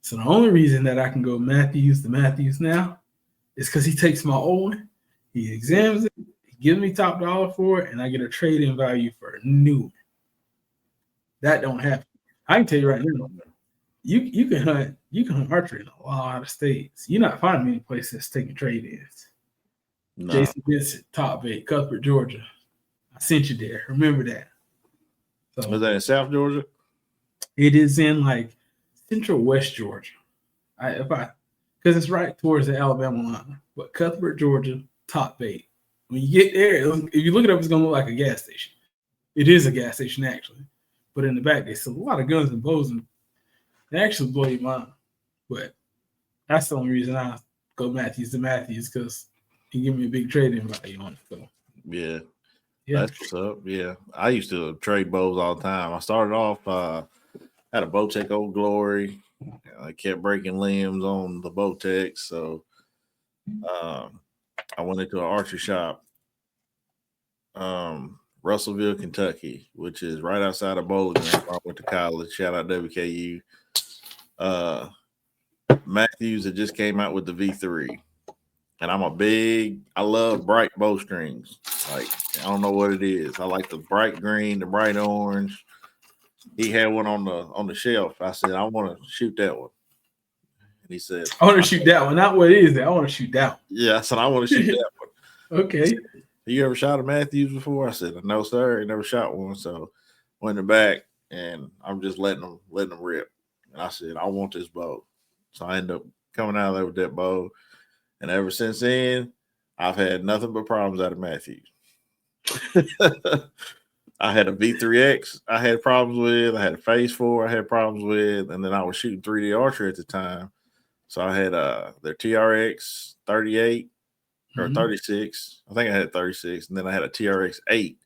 So the only reason that I can go Matthews to Matthews now is because he takes my old one, he examines it, he gives me top dollar for it, and I get a trade-in value for a new one. That don't happen. I can tell you right now, you can hunt archery in a lot of states. You're not finding many places that's taking trade-ins. No. Jason Vincent, Top Bait, Cuthbert, Georgia. I sent you there. Remember that. So, was that in South Georgia? It is in like central West Georgia. Because it's right towards the Alabama line. But Cuthbert, Georgia, top 8. When you get there, if you look it up, it's gonna look like a gas station. It is a gas station actually, but in the back they sell a lot of guns and bows, and they actually blow your mind. But that's the only reason I go Matthews to Matthews, because he give me a big trading value on it. So Yeah. yeah, That's what's up. Yeah. I used to trade bows all the time. I started off, had a Bowtech Old Glory. I kept breaking limbs on the Bowtech. So I went into an archery shop, Russellville, Kentucky, which is right outside of Bowling Green, where I went to college. Shout out WKU. Matthews had just came out with the V3. And I love bright bowstrings. Like, I don't know what it is. I like the bright green, the bright orange. He had one on the shelf. I said, I want to shoot that one. And he said, I want to shoot that one. Not what it is. I want to shoot that one. Yeah, I said, I want to shoot that one. Okay. Said, have you ever shot a Matthews before? I said, no, sir. I never shot one. So went in the back, and I'm just letting them rip. And I said, I want this bow. So I ended up coming out of there with that bow. And ever since then, I've had nothing but problems out of Matthews. I had a V3X I had problems with. I had a Phase 4 I had problems with. And then I was shooting 3D archery at the time. So I had their TRX 38 or 36. I think I had 36. And then I had a TRX 8,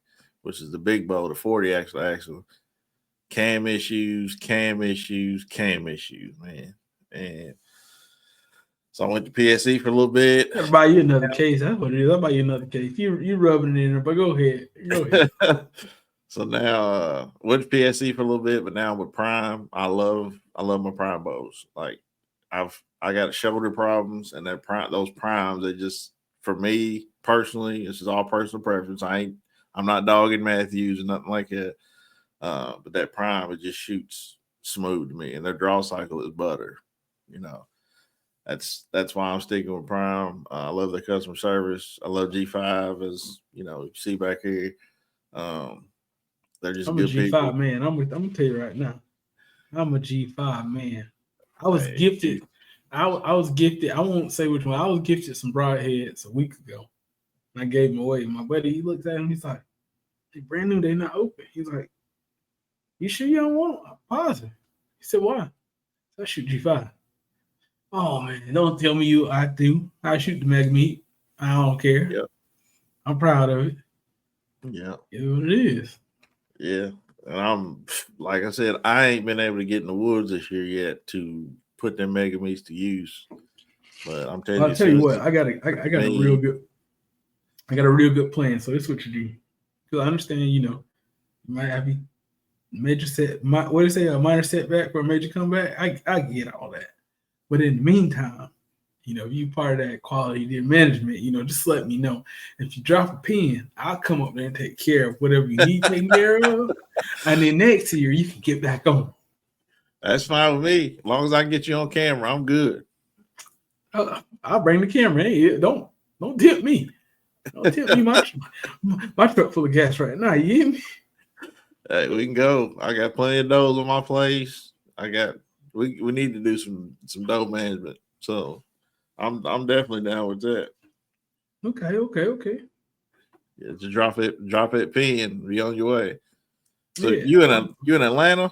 which is the big bow, the 40 actual. Cam issues, man. And so I went to PSE for a little bit. I'll buy you another case. That's what it is. I'll buy you another case. You rubbing it in there, but go ahead. So now went to PSE for a little bit, but now with Prime, I love my Prime bows. Like I got shoulder problems, and those primes, they just, for me personally, this is all personal preference. I'm not dogging Matthews or nothing like that. But that Prime, it just shoots smooth to me, and their draw cycle is butter. You know, that's why I'm sticking with Prime. I love their customer service. I love G5, as you know, you see back here. They're just good people. I'm a G5 man. I'm gonna tell you right now, I'm a G5 man. I was gifted. I was gifted. I won't say which one. I was gifted some broadheads a week ago. And I gave them away. My buddy, he looks at them. He's like, "They brand new. They're not open." He's like, "You sure you don't want them?" I'm positive. He said, "Why?" I shoot G5. Oh man, don't tell me I do. I shoot the mag meat. I don't care. Yep. I'm proud of it. Yeah. It's what it is. Yeah. And I'm, like I said, I ain't been able to get in the woods this year yet to put them mega meats to use. But I'm telling you, I'll tell you what, I got a real good plan. So this is what you do. Because I understand, you might have a major a minor setback or a major comeback. I get all that. But in the meantime, you part of that quality management, just let me know. If you drop a pin, I'll come up there and take care of whatever you need taken care of. And then next year, you can get back on. That's fine with me. As long as I can get you on camera, I'm good. I'll bring the camera. Hey, don't tip me. Don't tip me. My truck full of gas right now. You hear me? Hey, we can go. I got plenty of doughs on my place. We need to do some dough management. So I'm definitely down with that. Okay. Yeah, just drop it pin, be on your way. So yeah. you in Atlanta?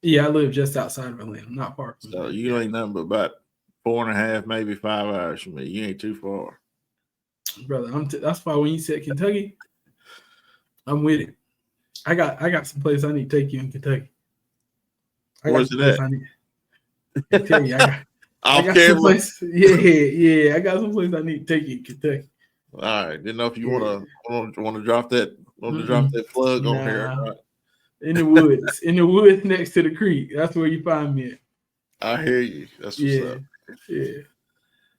Yeah, I live just outside of Atlanta, not far. So you ain't nothing but about 4.5, maybe 5 hours from me. You ain't too far, brother. That's why when you said Kentucky, I'm with it. I got some place I need to take you in Kentucky. Where's it at? I tell you, I got some place. Yeah. I got some place I need to take you in Kentucky. All right. Didn't know if you want to drop that. Want to drop that plug on here? Right? In the woods next to the creek. That's where you find me at. I hear you. That's what's up. Yeah.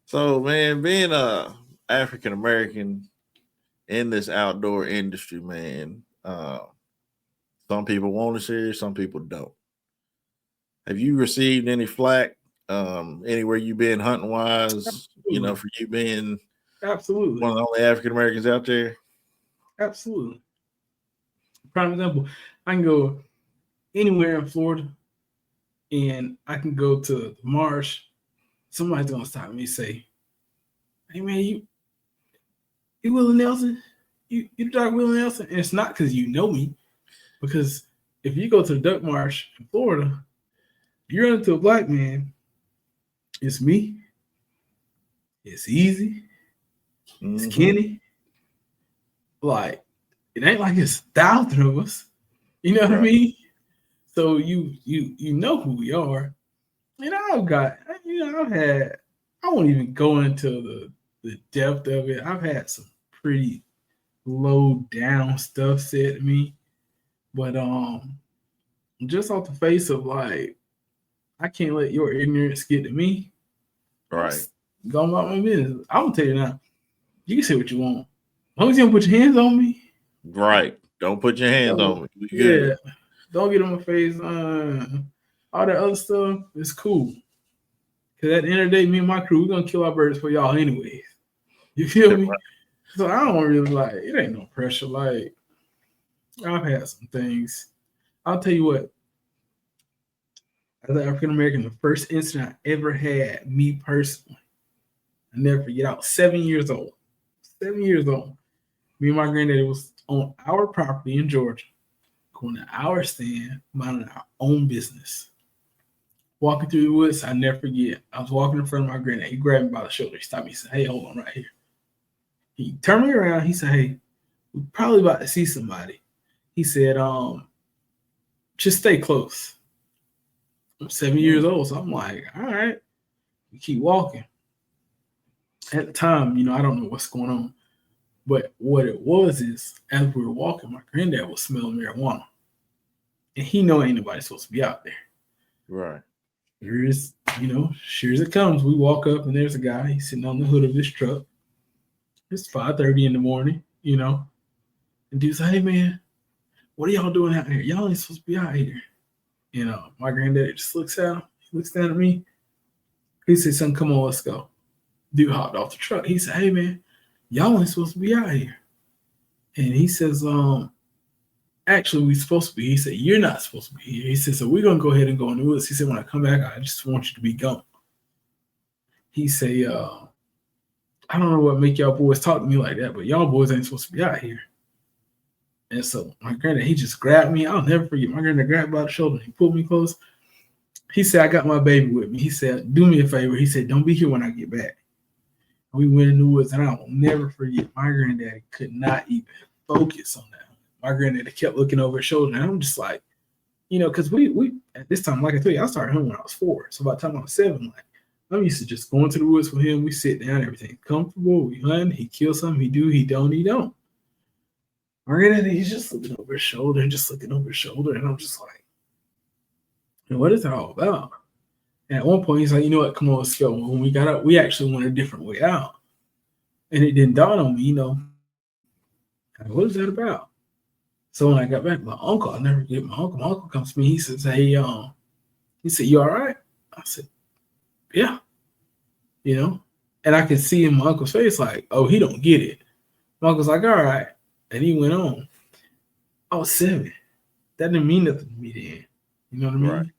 So, man, being a African American in this outdoor industry, man, some people want to share, some people don't. Have you received any flack anywhere you've been hunting wise? Absolutely. For you being absolutely one of the only African Americans out there? Absolutely. Prime example, I can go anywhere in Florida, and I can go to the marsh, somebody's gonna stop me and say, "Hey man, you Willie Nelson? You Dark Willie Nelson?" And it's not because you know me, because if you go to the duck marsh in Florida, you run into a black man. It's me. It's Easy. It's Kenny. Like, it ain't like it's 1,000 of us. You know what I mean? So you know who we are. And I won't even go into the depth of it. I've had some pretty low down stuff said to me. But just off the face of like, I can't let your ignorance get to me. Right. Go about my business. I'm gonna tell you now. You can say what you want. As long as you don't put your hands on me. Right. Don't put your hands on me. Yeah. Don't get on my face. All that other stuff is cool. Because at the end of the day, me and my crew, we're gonna kill our birds for y'all anyways. You feel me? Right. So I don't really like, it ain't no pressure. Like, I've had some things. I'll tell you what. As an African American, the first incident I ever had, me personally, I never forget. I was 7 years old. 7 years old. Me and my granddaddy was on our property in Georgia, going to our stand, minding our own business. Walking through the woods, I never forget. I was walking in front of my granddad. He grabbed me by the shoulder. He stopped me. He said, "Hey, hold on right here." He turned me around. He said, "Hey, we're probably about to see somebody." He said, "Just stay close." I'm 7 years old, so I'm like, all right. We keep walking. At the time, I don't know what's going on. But what it was is, as we were walking, my granddad was smelling marijuana. And he know ain't nobody supposed to be out there. Right. Here's, sure as it comes, we walk up and there's a guy. He's sitting on the hood of this truck. It's 5:30 in the morning, And dude's like, "Hey, man, what are y'all doing out here? Y'all ain't supposed to be out here." My granddad just looks at him. He looks down at me. He said, "Son, come on, let's go." Dude hopped off the truck. He said, "Hey, man, y'all ain't supposed to be out here." And he says, "Actually, we're supposed to be." He said, "You're not supposed to be here." He said, "So we're going to go ahead and go in the woods." He said, "When I come back, I just want you to be gone." He said, "I don't know what make y'all boys talk to me like that, but y'all boys ain't supposed to be out here." And so my granddad, he just grabbed me. I'll never forget. My granddad grabbed me by the shoulder. He pulled me close. He said, "I got my baby with me." He said, "Do me a favor." He said, "Don't be here when I get back." We went in the woods, and I will never forget. My granddad could not even focus on that. My granddad kept looking over his shoulder, and I'm just like, because we at this time, like I told you, I started hunting when I was 4. So by the time I was 7, like, I'm used to just going to the woods with him. We sit down, everything comfortable. We hunt. He kills something. He do. He don't. My granddad, he's just looking over his shoulder and just looking over his shoulder, and I'm just like, what is that all about? And at one point, he's like, "You know what? Come on, let's go." When we got up, we actually went a different way out. And it didn't dawn on me, what is that about? So when I got back, my uncle, I'll never forget, my uncle comes to me. He says, "Hey, he said, you all right?" I said, "Yeah." And I could see in my uncle's face, like, oh, he don't get it. My uncle's like, "All right." And he went on. I was 7. That didn't mean nothing to me then. You know what I mean? Right.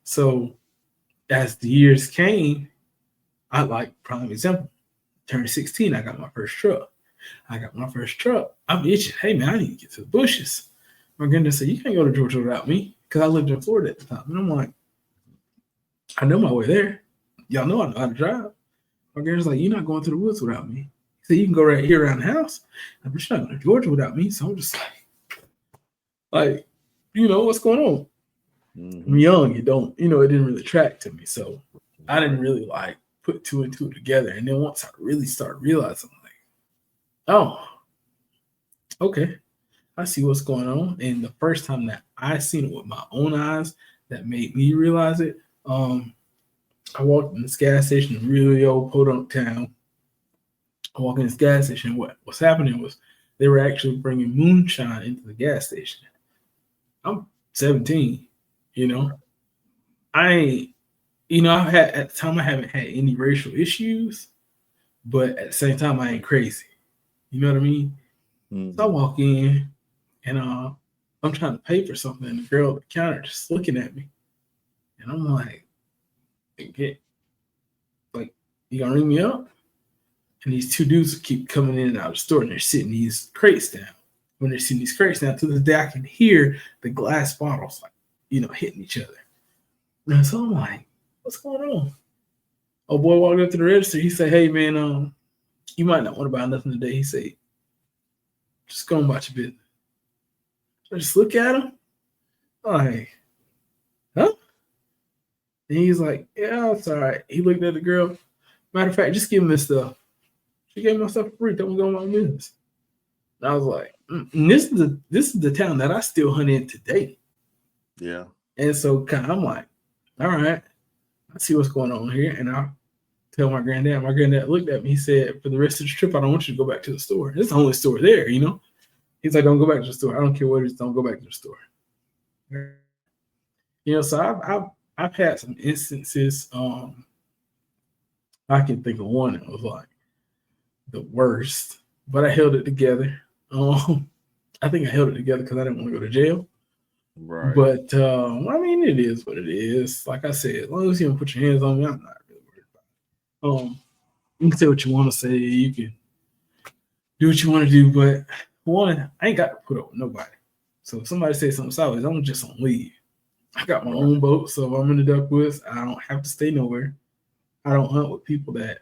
So as the years came, prime example, turned 16, I got my first truck. I'm itching. Hey, man, I need to get to the bushes. My granddad said, "You can't go to Georgia without me," because I lived in Florida at the time. And I'm like, I know my way there. Y'all know I know how to drive. My granddad's like, "You're not going to the woods without me." He said, "You can go right here around the house, but you're not going to Georgia without me." So I'm just like, what's going on? Mm-hmm. I'm young. It didn't really track to me. So I didn't really put 2 and 2 together. And then once I really started realizing, oh, okay, I see what's going on. And the first time that I seen it with my own eyes, that made me realize it. I walked in this gas station in really old podunk town. I walked in this gas station. What's happening was they were actually bringing moonshine into the gas station. I'm 17, I at the time I haven't had any racial issues, but at the same time I ain't crazy. You know what I mean? Mm-hmm. So I walk in, and I'm trying to pay for something, and the girl at the counter just looking at me. And I'm like, you gonna ring me up? And these two dudes keep coming in and out of the store, and they're sitting these crates down. When they're sitting these crates down, to this day, I can hear the glass bottles, hitting each other. And so I'm like, what's going on? Oh, boy walked up to the register. He said, hey, man, you might not want to buy nothing today. He said, just go about your business. I just look at him. I'm like, huh? And he's like, yeah, it's all right. He looked at the girl. Matter of fact, just give him this stuff. She gave me my stuff for free. Don't go my business. And I was like, and this is the town that I still hunt in today. Yeah. And so I'm like, all right, I see what's going on here. And I tell my granddad. My granddad looked at me. He said, for the rest of the trip, I don't want you to go back to the store. It's the only store there, He's like, don't go back to the store. I don't care what it is. Don't go back to the store. So I've had some instances. I can think of one that was like the worst, but I held it together. I think I held it together because I didn't want to go to jail. Right. But it is what it is. Like I said, as long as you don't put your hands on me, I'm not really worried about it. You can say what you want to say. You can do what you want to do, but one, I ain't got to put up with nobody. So if somebody says something sideways, I'm just on leave. I got my own boat, so if I'm in the duck woods, I don't have to stay nowhere. I don't hunt with people that,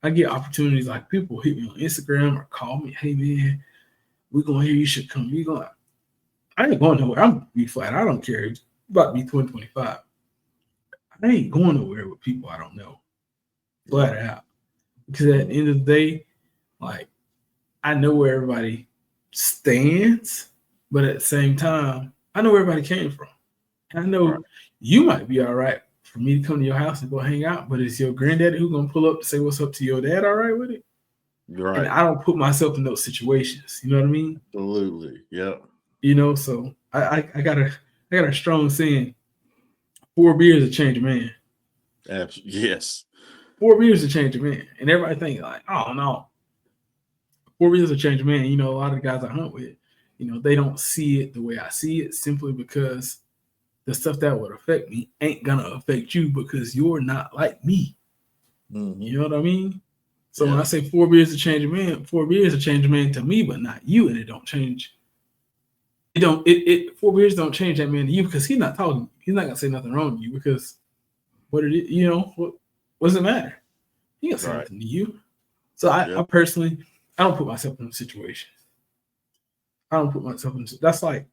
I get opportunities like people hit me on Instagram or call me, hey man, we're going here, you should come. I ain't going nowhere. I'm gonna be flat. I don't care. It's about to be 2025. I ain't going nowhere with people I don't know. Flat out. Because at the end of the day, I know where everybody stands, but at the same time, I know where everybody came from. And I know you might be all right for me to come to your house and go hang out, but is your granddaddy who's going to pull up to say what's up to your dad all right with it? Right. And I don't put myself in those situations. You know what I mean? Absolutely. Yep. So I got a strong saying, 4 beers to change a man. Yes. 4 beers to change a man. And everybody think oh no. 4 beers to change a man. A lot of the guys I hunt with, they don't see it the way I see it simply because the stuff that would affect me ain't gonna affect you because you're not like me. Mm-hmm. You know what I mean? So when I say 4 beers to change a man, 4 beers to change a man to me, but not you, and it don't change. 4 beers don't change that man to you because he's not talking. He's not gonna say nothing wrong to you because what does it matter? He ain't gonna say nothing to you. So I personally, I don't put myself in a situation. I don't put myself in. That's like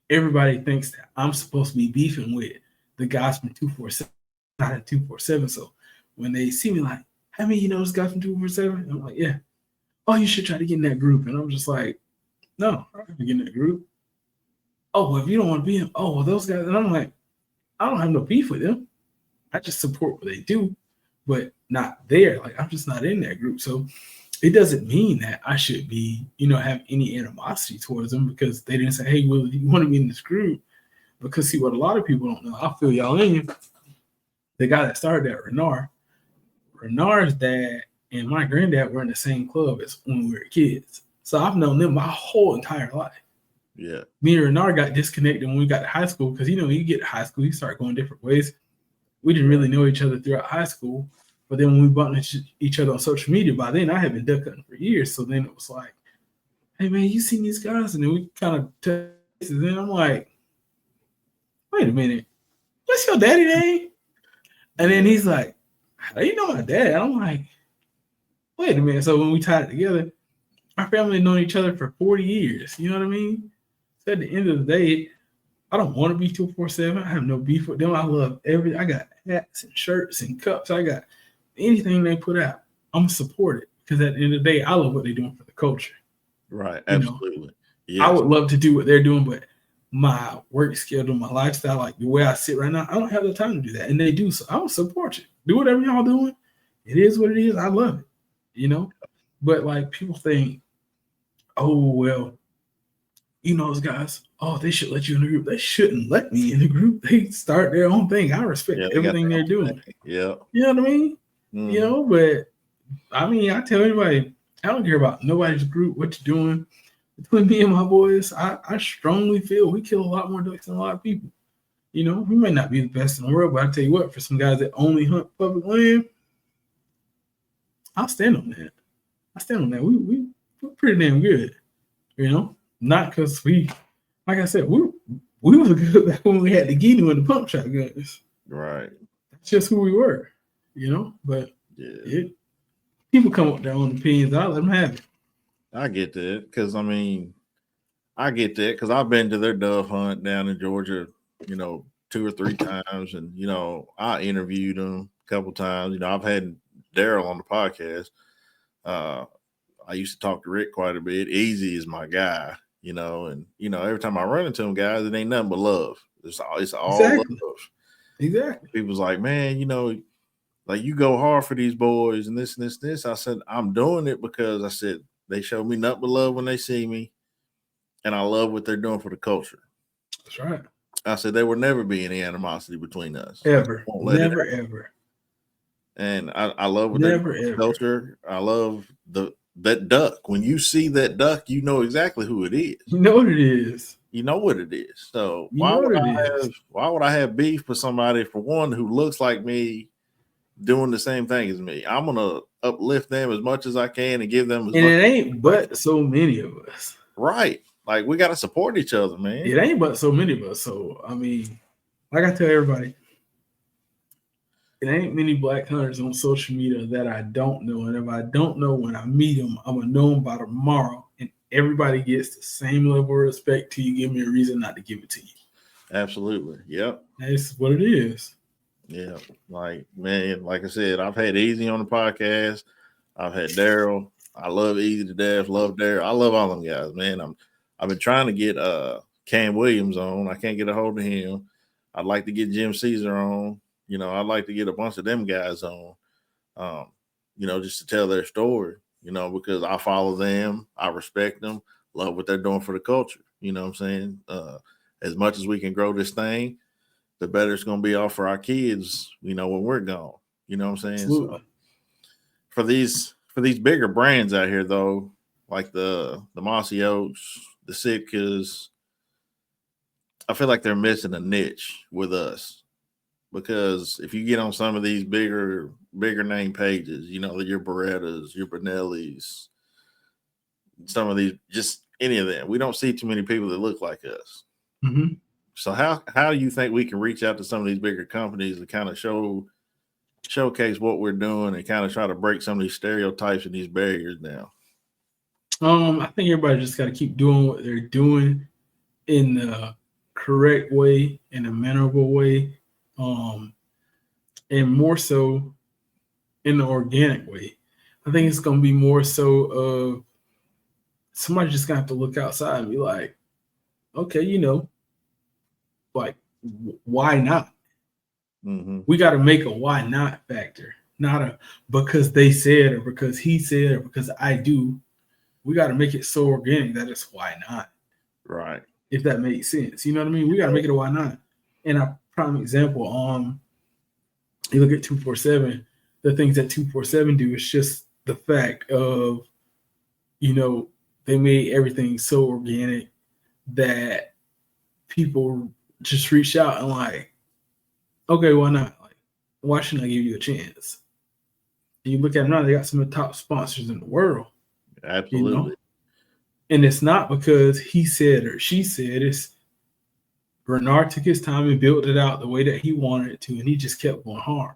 everybody thinks that I'm supposed to be beefing with the guys from 247, not at 247. So when they see me like, hey man, this guy from 247? I'm like, yeah. Oh, you should try to get in that group. And I'm just like, no, I'm not gonna get in that group. Oh, well, if you don't want to be in, oh, well, those guys. And I'm like, I don't have no beef with them. I just support what they do, but not there. I'm just not in that group. So it doesn't mean that I should be, have any animosity towards them because they didn't say, hey, Will, you want to be in this group? Because see, what a lot of people don't know, I'll fill y'all in. The guy that started that, Renard's dad and my granddad were in the same club as when we were kids. So I've known them my whole entire life. Yeah. Me and Renard got disconnected when we got to high school because, you get to high school, you start going different ways. We didn't really know each other throughout high school. But then when we bumped into each other on social media, by then I had been duck hunting for years. So then it was like, hey, man, you seen these guys? And then we kind of texted. And I'm like, wait a minute. What's your daddy name? And then he's like, how do you know my dad? And I'm like, wait a minute. So when we tied it together, our family had known each other for 40 years. You know what I mean? So at the end of the day, I don't want to be 247. I have no beef with them. I love everything. I got hats and shirts and cups. I got anything they put out. I'm going to support it because at the end of the day, I love what they're doing for the culture. Right. Absolutely. Yes. I would love to do what they're doing, but my work schedule, my lifestyle, like the way I sit right now, I don't have the time to do that. And they do. So I will support you. Do whatever y'all doing. It is what it is. I love it. But people think, oh, well, those guys, oh, they should let you in the group. They shouldn't let me in the group. They start their own thing. I respect everything they're doing. Yeah. You know what I mean? Mm. But I tell anybody, I don't care about nobody's group, what you're doing. between me and my boys, I strongly feel we kill a lot more ducks than a lot of people. You know, we may not be the best in the world, but I tell you what, for some guys that only hunt public land, I'll stand on that. We're pretty damn good. You know, not because we, like I said, we were good back when we had the Guinea and the pump shotguns. Right. That's just who we were. You know, but people come up with their own opinions. I let them have it. I get that because I've been to their dove hunt down in Georgia, 2 or 3 times, and I interviewed them a couple times. I've had Daryl on the podcast. I used to talk to Rick quite a bit. Easy is my guy, and every time I run into him, guys, it ain't nothing but love. It's all Exactly. love. Exactly. People's like, man, like you go hard for these boys and this and this, this. I said, I'm doing it because I said they show me nothing but love when they see me, and I love what they're doing for the culture. That's right. I said there will never be any animosity between us. Ever. Never, ever. And I love what they're doing for the culture. I love that duck. When you see that duck, you know exactly who it is. You know what it is. You know what it is. So why would I have beef with somebody, for one, who looks like me, doing the same thing as me? I'm gonna uplift them as much as I can and give them. It ain't but so many of us, right? Like we gotta support each other, man. It ain't but so many of us. So I mean, like I tell everybody, it ain't many black hunters on social media that I don't know, and if I don't know when I meet them, I'm gonna know them by tomorrow. And everybody gets the same level of respect till you give me a reason not to give it to you. Absolutely. Yep. That's what it is. Yeah, like I said, I've had Easy on the podcast. I've had Daryl. I love Easy to death. Love Daryl. I love all them guys, man. I've been trying to get Cam Williams on. I can't get a hold of him. I'd like to get Jim Caesar on. I'd like to get a bunch of them guys on. Just to tell their story. Because I follow them, I respect them, love what they're doing for the culture. You know what I'm saying? As much as we can grow this thing, the better it's going to be off for our kids, when we're gone. You know what I'm saying? Absolutely. So for these bigger brands out here, though, like the Mossy Oaks, the Sitkas, I feel like they're missing a niche with us. Because if you get on some of these bigger name pages, your Berettas, your Benellis, some of these, just any of them, we don't see too many people that look like us. Mm-hmm. So how do you think we can reach out to some of these bigger companies to kind of showcase what we're doing and kind of try to break some of these stereotypes and these barriers down? I think everybody just got to keep doing what they're doing in the correct way, in a mannerable way, and more so in the organic way. I think it's going to be more so of somebody just going to have to look outside and be like, okay, like, why not? Mm-hmm. We got to make a why not factor, not a because they said or because he said or because I do. We got to make it so organic that it's why not. Right. If that makes sense. You know what I mean? We got to make it a why not. And a prime example, you look at 247, the things that 247 do is just the fact of, they made everything so organic that people just reach out and like, okay, why not? Like, why shouldn't I give you a chance? And you look at them now, they got some of the top sponsors in the world. Absolutely. And it's not because he said or she said, it's Bernard took his time and built it out the way that he wanted it to, and he just kept going hard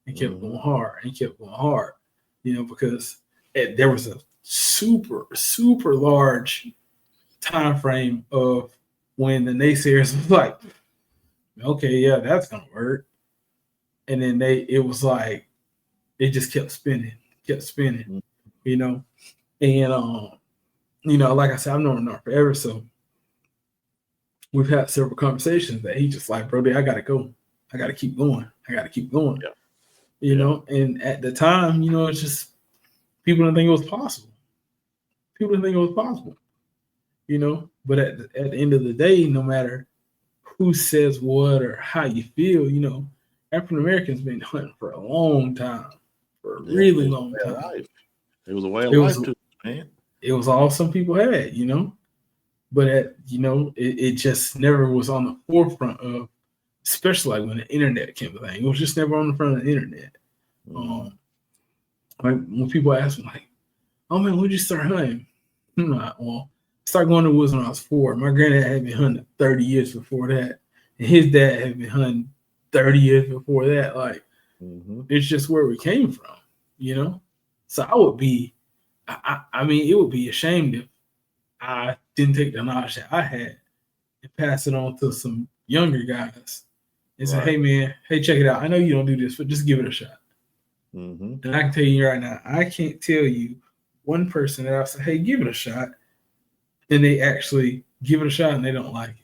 and kept going hard and kept going hard, because there was a super, super large time frame of when the naysayers was like, okay, yeah, that's gonna work. And then it was like it just kept spinning. And like I said, I've known Bernard forever, so we've had several conversations that he just like, bro, I gotta go. I gotta keep going. Yeah. And at the time, it's just people didn't think it was possible. But at the end of the day, no matter who says what or how you feel, African Americans been hunting for a long time, for a really long time. It was a way of life too, man. It was all some people had, but it just never was on the forefront of, especially like when the internet came to thing. It was just never on the front of the internet. Like when people ask me, like, "Oh man, when'd you start hunting?" I'm like, "Well, I started going to the woods when I was 4. My granddad had been hunting 30 years before that, and his dad had been hunting 30 years before that. Like, it's just where we came from, So I would be, I mean, it would be ashamed if I didn't take the knowledge that I had and pass it on to some younger guys and say, "Hey man, hey, check it out. I know you don't do this, but just give it a shot." And I can tell you right now, I can't tell you one person that I say, "Hey, give it a shot," and they actually give it a shot and they don't like it.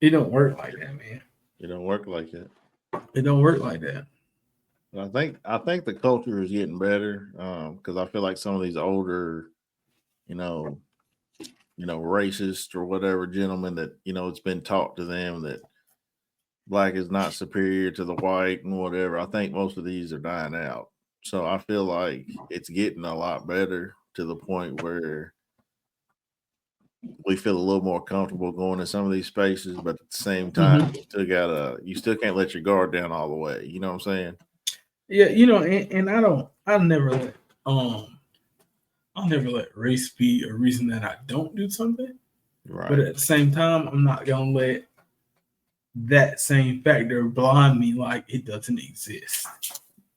It don't work like that, man. It don't work like that. It don't work like that. I think the culture is getting better because I feel like some of these older, racist or whatever gentlemen that it's been taught to them that black is not superior to the white and whatever. I think most of these are dying out. So I feel like it's getting a lot better to the point where we feel a little more comfortable going to some of these spaces, but at the same time, you still can't let your guard down all the way. You know what I'm saying? Yeah, and I'll never let race be a reason that I don't do something. Right. But at the same time, I'm not gonna let that same factor blind me like it doesn't exist.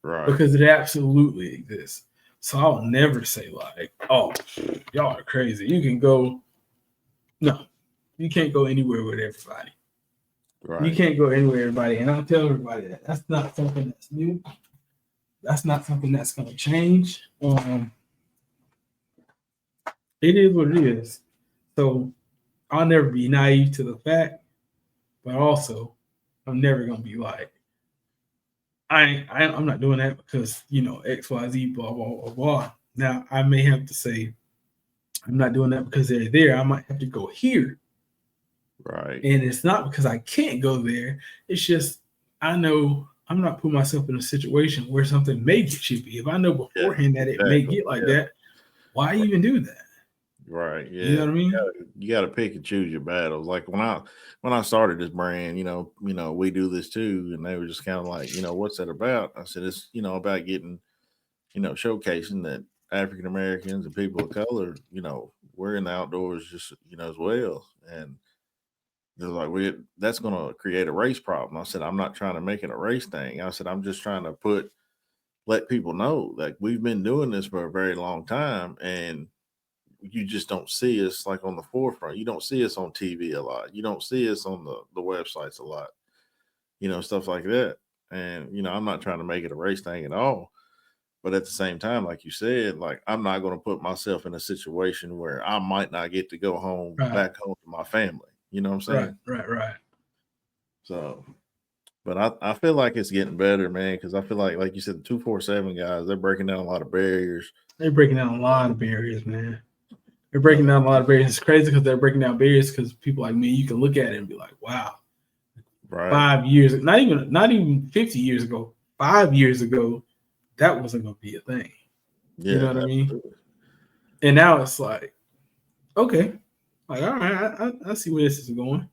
Right. Because it absolutely exists. So I'll never say like, "Oh, y'all are crazy. You can go." No, you can't go anywhere with everybody. Right. You can't go anywhere with everybody. And I'll tell everybody that that's not something that's new. That's not something that's going to change. It is what it is. So I'll never be naive to the fact, but also I'm never going to be like, I'm not doing that because, X, Y, Z, blah, blah, blah, blah. Now, I may have to say, I'm not doing that because they're there. I might have to go here. Right. And it's not because I can't go there. It's just I know I'm not putting myself in a situation where something may get chippy. If I know beforehand that it may get like that, why even do that? Right. Yeah. You know what I mean? You got to pick and choose your battles. Like when I started this brand, we do this too, and they were just kind of like, what's that about? I said it's about getting, showcasing that African Americans and people of color, we're in the outdoors just as well, and they're like, that's going to create a race problem. I said, I'm not trying to make it a race thing. I said, I'm just trying to let people know that we've been doing this for a very long time, and you just don't see us like on the forefront. You don't see us on TV a lot. You don't see us on the websites a lot, stuff like that. And, I'm not trying to make it a race thing at all. But at the same time, like you said, like I'm not going to put myself in a situation where I might not get to go home, back home to my family. You know what I'm saying? Right. So, but I feel like it's getting better, man, because I feel like you said, the 247 guys, they're breaking down a lot of barriers. They're breaking down a lot of barriers, man. They're breaking down a lot of barriers. It's crazy because they're breaking down barriers because people like me, you can look at it and be like, wow. Right. 5 years, not even 50 years ago, 5 years ago, that wasn't going to be a thing. Yeah, you know what I mean? And now it's like, okay, like, all right, I see where this is going.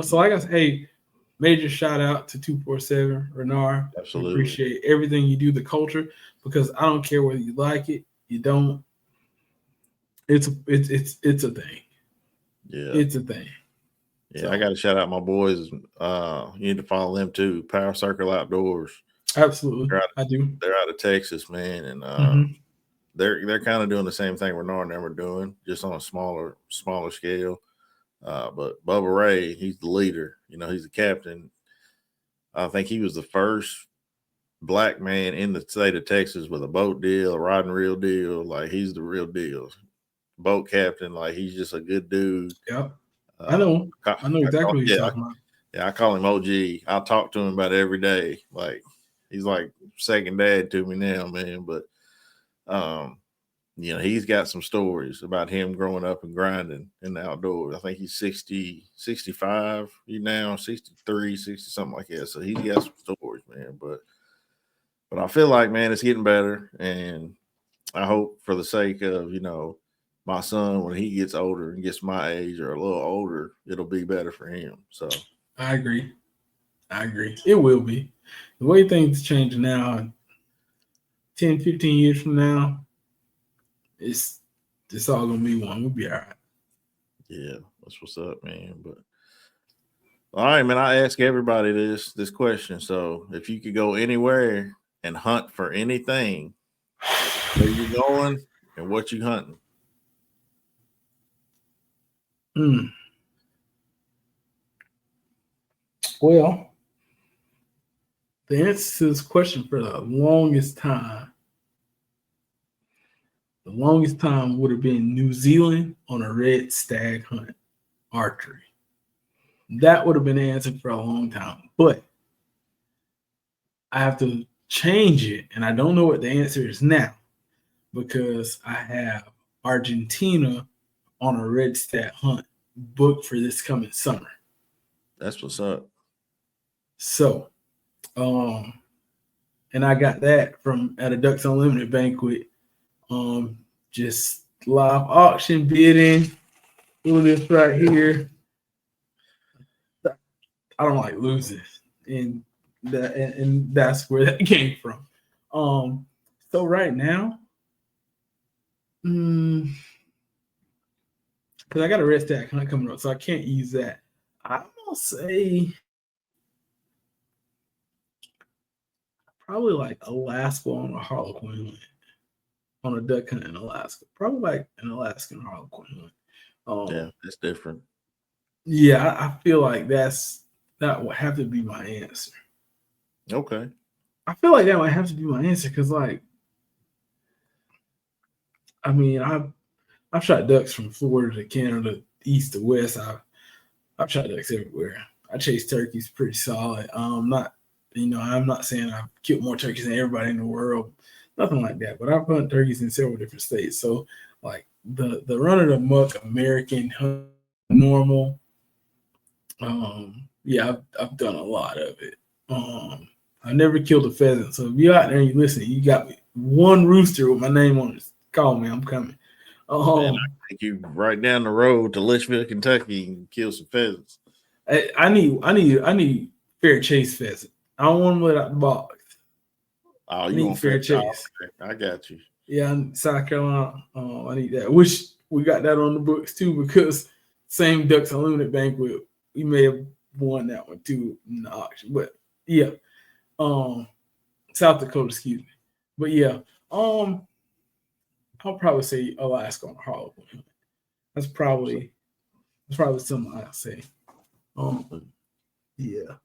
So like I said, hey, major shout out to 247 Renard. Absolutely. Appreciate everything you do, the culture, because I don't care whether you like it, you don't. It's a thing. Yeah. It's a thing. Yeah, so I got to shout out my boys. You need to follow them too. Power Circle Outdoors. Absolutely, I do. They're out of Texas, man, and they're kind of doing the same thing Renard and them are doing, just on a smaller scale. But Bubba Ray, he's the leader. He's the captain. I think he was the first black man in the state of Texas with a boat deal, a rod and reel deal. Like he's the real deal. Boat captain, like he's just a good dude. Yep. I know exactly what you're talking about. Yeah, I call him OG. I talk to him about it every day. Like he's like second dad to me now, man. But he's got some stories about him growing up and grinding in the outdoors. I think he's 60, 65 now, 63, 60, something like that. So he's got some stories, man. But I feel like, man, it's getting better, and I hope for the sake of, my son, when he gets older and gets my age or a little older, it'll be better for him. So I agree. It will be. The way things change now, 10, 15 years from now, it's all gonna be one. We'll be all right. yeah, that's what's up, man. But all right, man. I ask everybody this question. So if you could go anywhere and hunt for anything, where you going and what you hunting? Well, the answer to this question for the longest time would have been New Zealand on a red stag hunt, archery. That would have been the answer for a long time. But I have to change it, and I don't know what the answer is now because I have Argentina on a red stag hunt booked for this coming summer. That's what's up. So, and I got that from at a Ducks Unlimited banquet. Just live auction bidding. Do this right here. I don't like losing, and that's where that came from. So right now, because I got a red stack hunt coming up, so I can't use that. I'm gonna say probably like Alaska on a Harlequin hunt, on a duck hunt in Alaska. Probably like an Alaskan Harlequin hunt. Yeah, that's different. Yeah, I feel like that would have to be my answer. Okay. I feel like that might have to be my answer because, like, I mean, I've shot ducks from Florida to Canada, east to west. I've shot ducks everywhere. I chase turkeys pretty solid. I'm not saying I've killed more turkeys than everybody in the world, nothing like that. But I've hunted turkeys in several different states. So, like the run of the muck American hunt, normal. Yeah, I've done a lot of it. I never killed a pheasant. So if you're out there and you listen, you got one rooster with my name on it, call me. I'm coming. Man, I take you right down the road to Litchfield, Kentucky, and kill some pheasants. I need fair chase pheasant. I don't want them let out the box. Oh, you want fair chase? I got you. Yeah, in South Carolina, I need that. Wish we got that on the books too, because same Ducks Unlimited banquet, we may have won that one too in the auction. But yeah, South Dakota, excuse me. But yeah, I'll probably say Alaska on a Harlequin. That's probably something I'll say. Yeah.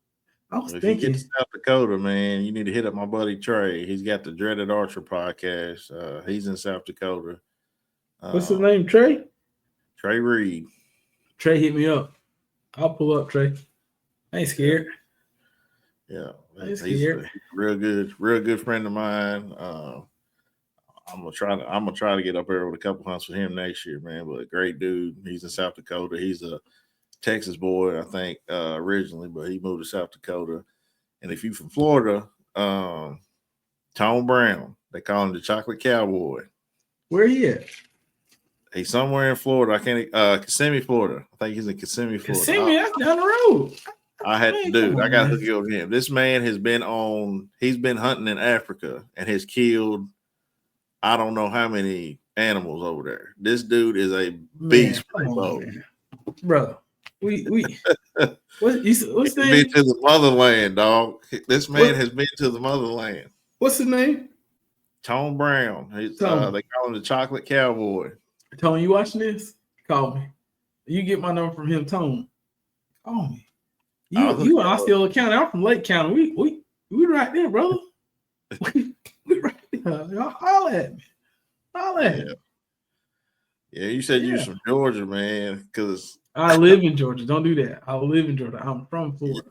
I was if thinking, you get to South Dakota, man, you need to hit up my buddy Trey. He's got the Dreaded Archer podcast. He's in South Dakota. What's his name? Trey? Trey Reed. Trey, hit me up. I'll pull up, Trey. I ain't scared. Yeah, he's a real good friend of mine. I'm gonna try to get up there with a couple hunts with him next year, man. But great dude. He's in South Dakota. He's a Texas boy, I think, originally, but he moved to South Dakota. And if you from Florida, Tone Brown, they call him the Chocolate Cowboy. Where he at? He's somewhere in Florida. I can't Kissimmee, Florida. I think he's in Kissimmee, Florida. Kissimmee, that's down the road. I had to do. I got to hook you up with him. This man he's been hunting in Africa and has killed I don't know how many animals over there. This dude is a beast, brother. What's his name? Been to the motherland, dog. This man has been to the motherland. What's his name? Tone Brown. They call him the Chocolate Cowboy. Tone, you watching this? Call me. You get my number from him, Tone. Call me. You in Osceola County. I'm from Lake County. We right there, brother. we right there. Y'all holler at me. Holler at me. Yeah, you said you was from Georgia, man. Because I live in Georgia. Don't do that. I live in Georgia. I'm from Florida.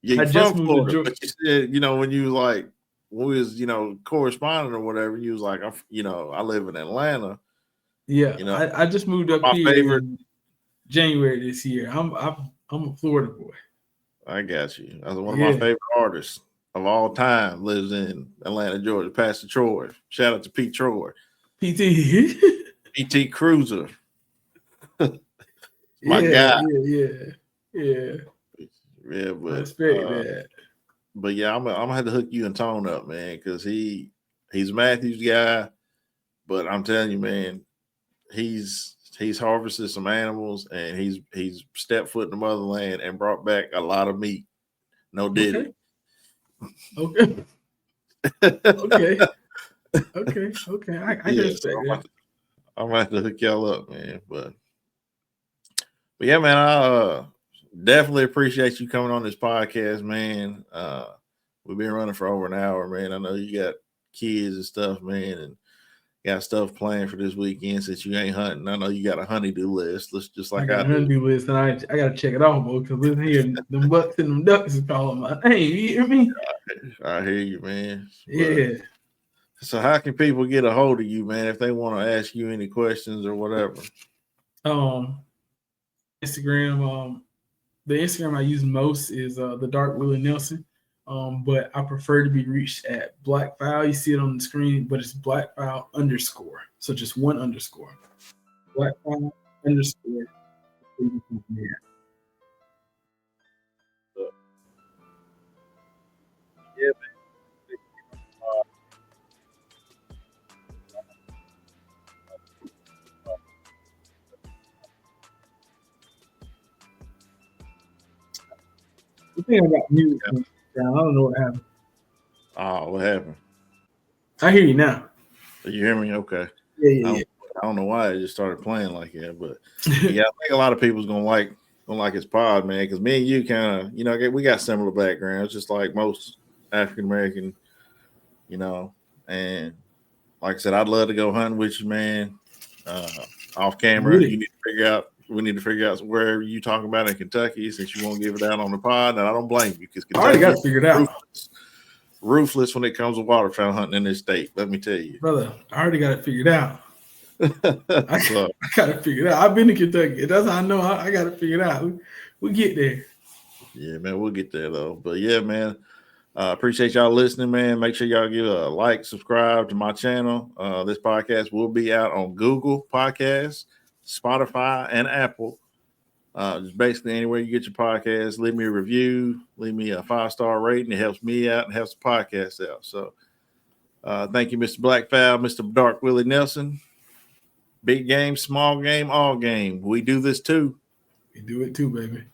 Yeah, I just moved to Georgia. But you said, when you was when we was, corresponding or whatever, you was like, I live in Atlanta. Yeah, I just moved up here in January this year. I'm a Florida boy. I got you. One of my favorite artists of all time lives in Atlanta, Georgia. Pastor Troy. Shout out to Pete Troy. PT. PT Cruiser. My guy. Yeah. But I respect that. But yeah, I'm gonna have to hook you and Tone up, man, because he's Matthew's guy. But I'm telling you, man, he's harvested some animals and he's stepped foot in the motherland and brought back a lot of meat. No diddy. Okay. Okay. I can respect that. I'm gonna have to hook y'all up, man. But yeah, man, I definitely appreciate you coming on this podcast, man. We've been running for over an hour, man. I know you got kids and stuff, man, and got stuff planned for this weekend since you ain't hunting. I know you got a honeydew list. Let's just like I got a honeydew list, and I gotta check it off, bro. Because listen here, them bucks and them ducks is calling my name. You hear me? I hear you, man. Yeah. So how can people get a hold of you, man, if they want to ask you any questions or whatever? Instagram. The Instagram I use most is the Dark Willie Nelson. But I prefer to be reached at BlackFowl. You see it on the screen, but it's BlackFowl _. So just one _ BlackFowl _. Yeah. Yeah, man. The thing about music, I don't know what happened. Oh, what happened? I hear you now. You hear me? Okay. Yeah. I don't know why it just started playing like that, but yeah, I think a lot of people's gonna like his pod, man. Because me and you kind of, we got similar backgrounds, just like most African American, and like I said, I'd love to go hunting with you, man. Off camera, Really? We need to figure out where you talking about in Kentucky, since you won't give it out on the pod, and I don't blame you because I already got it figured out. Ruthless when it comes to waterfowl hunting in this state. Let me tell you, brother. I already got it figured out. I got it figured out. I've been to Kentucky. That's how I know I got it figured out. We get there. Yeah, man, we'll get there though. But yeah, man, appreciate y'all listening, man. Make sure y'all give a like, subscribe to my channel. This podcast will be out on Google Podcasts, Spotify, and Apple. Just basically anywhere you get your podcast, leave me a review, leave me a 5-star rating. It helps me out and helps the podcast out. So thank you, Mr. BlackFowl, Mr. Dark Willie Nelson. Big game, small game, all game. We do this too. We do it too, baby.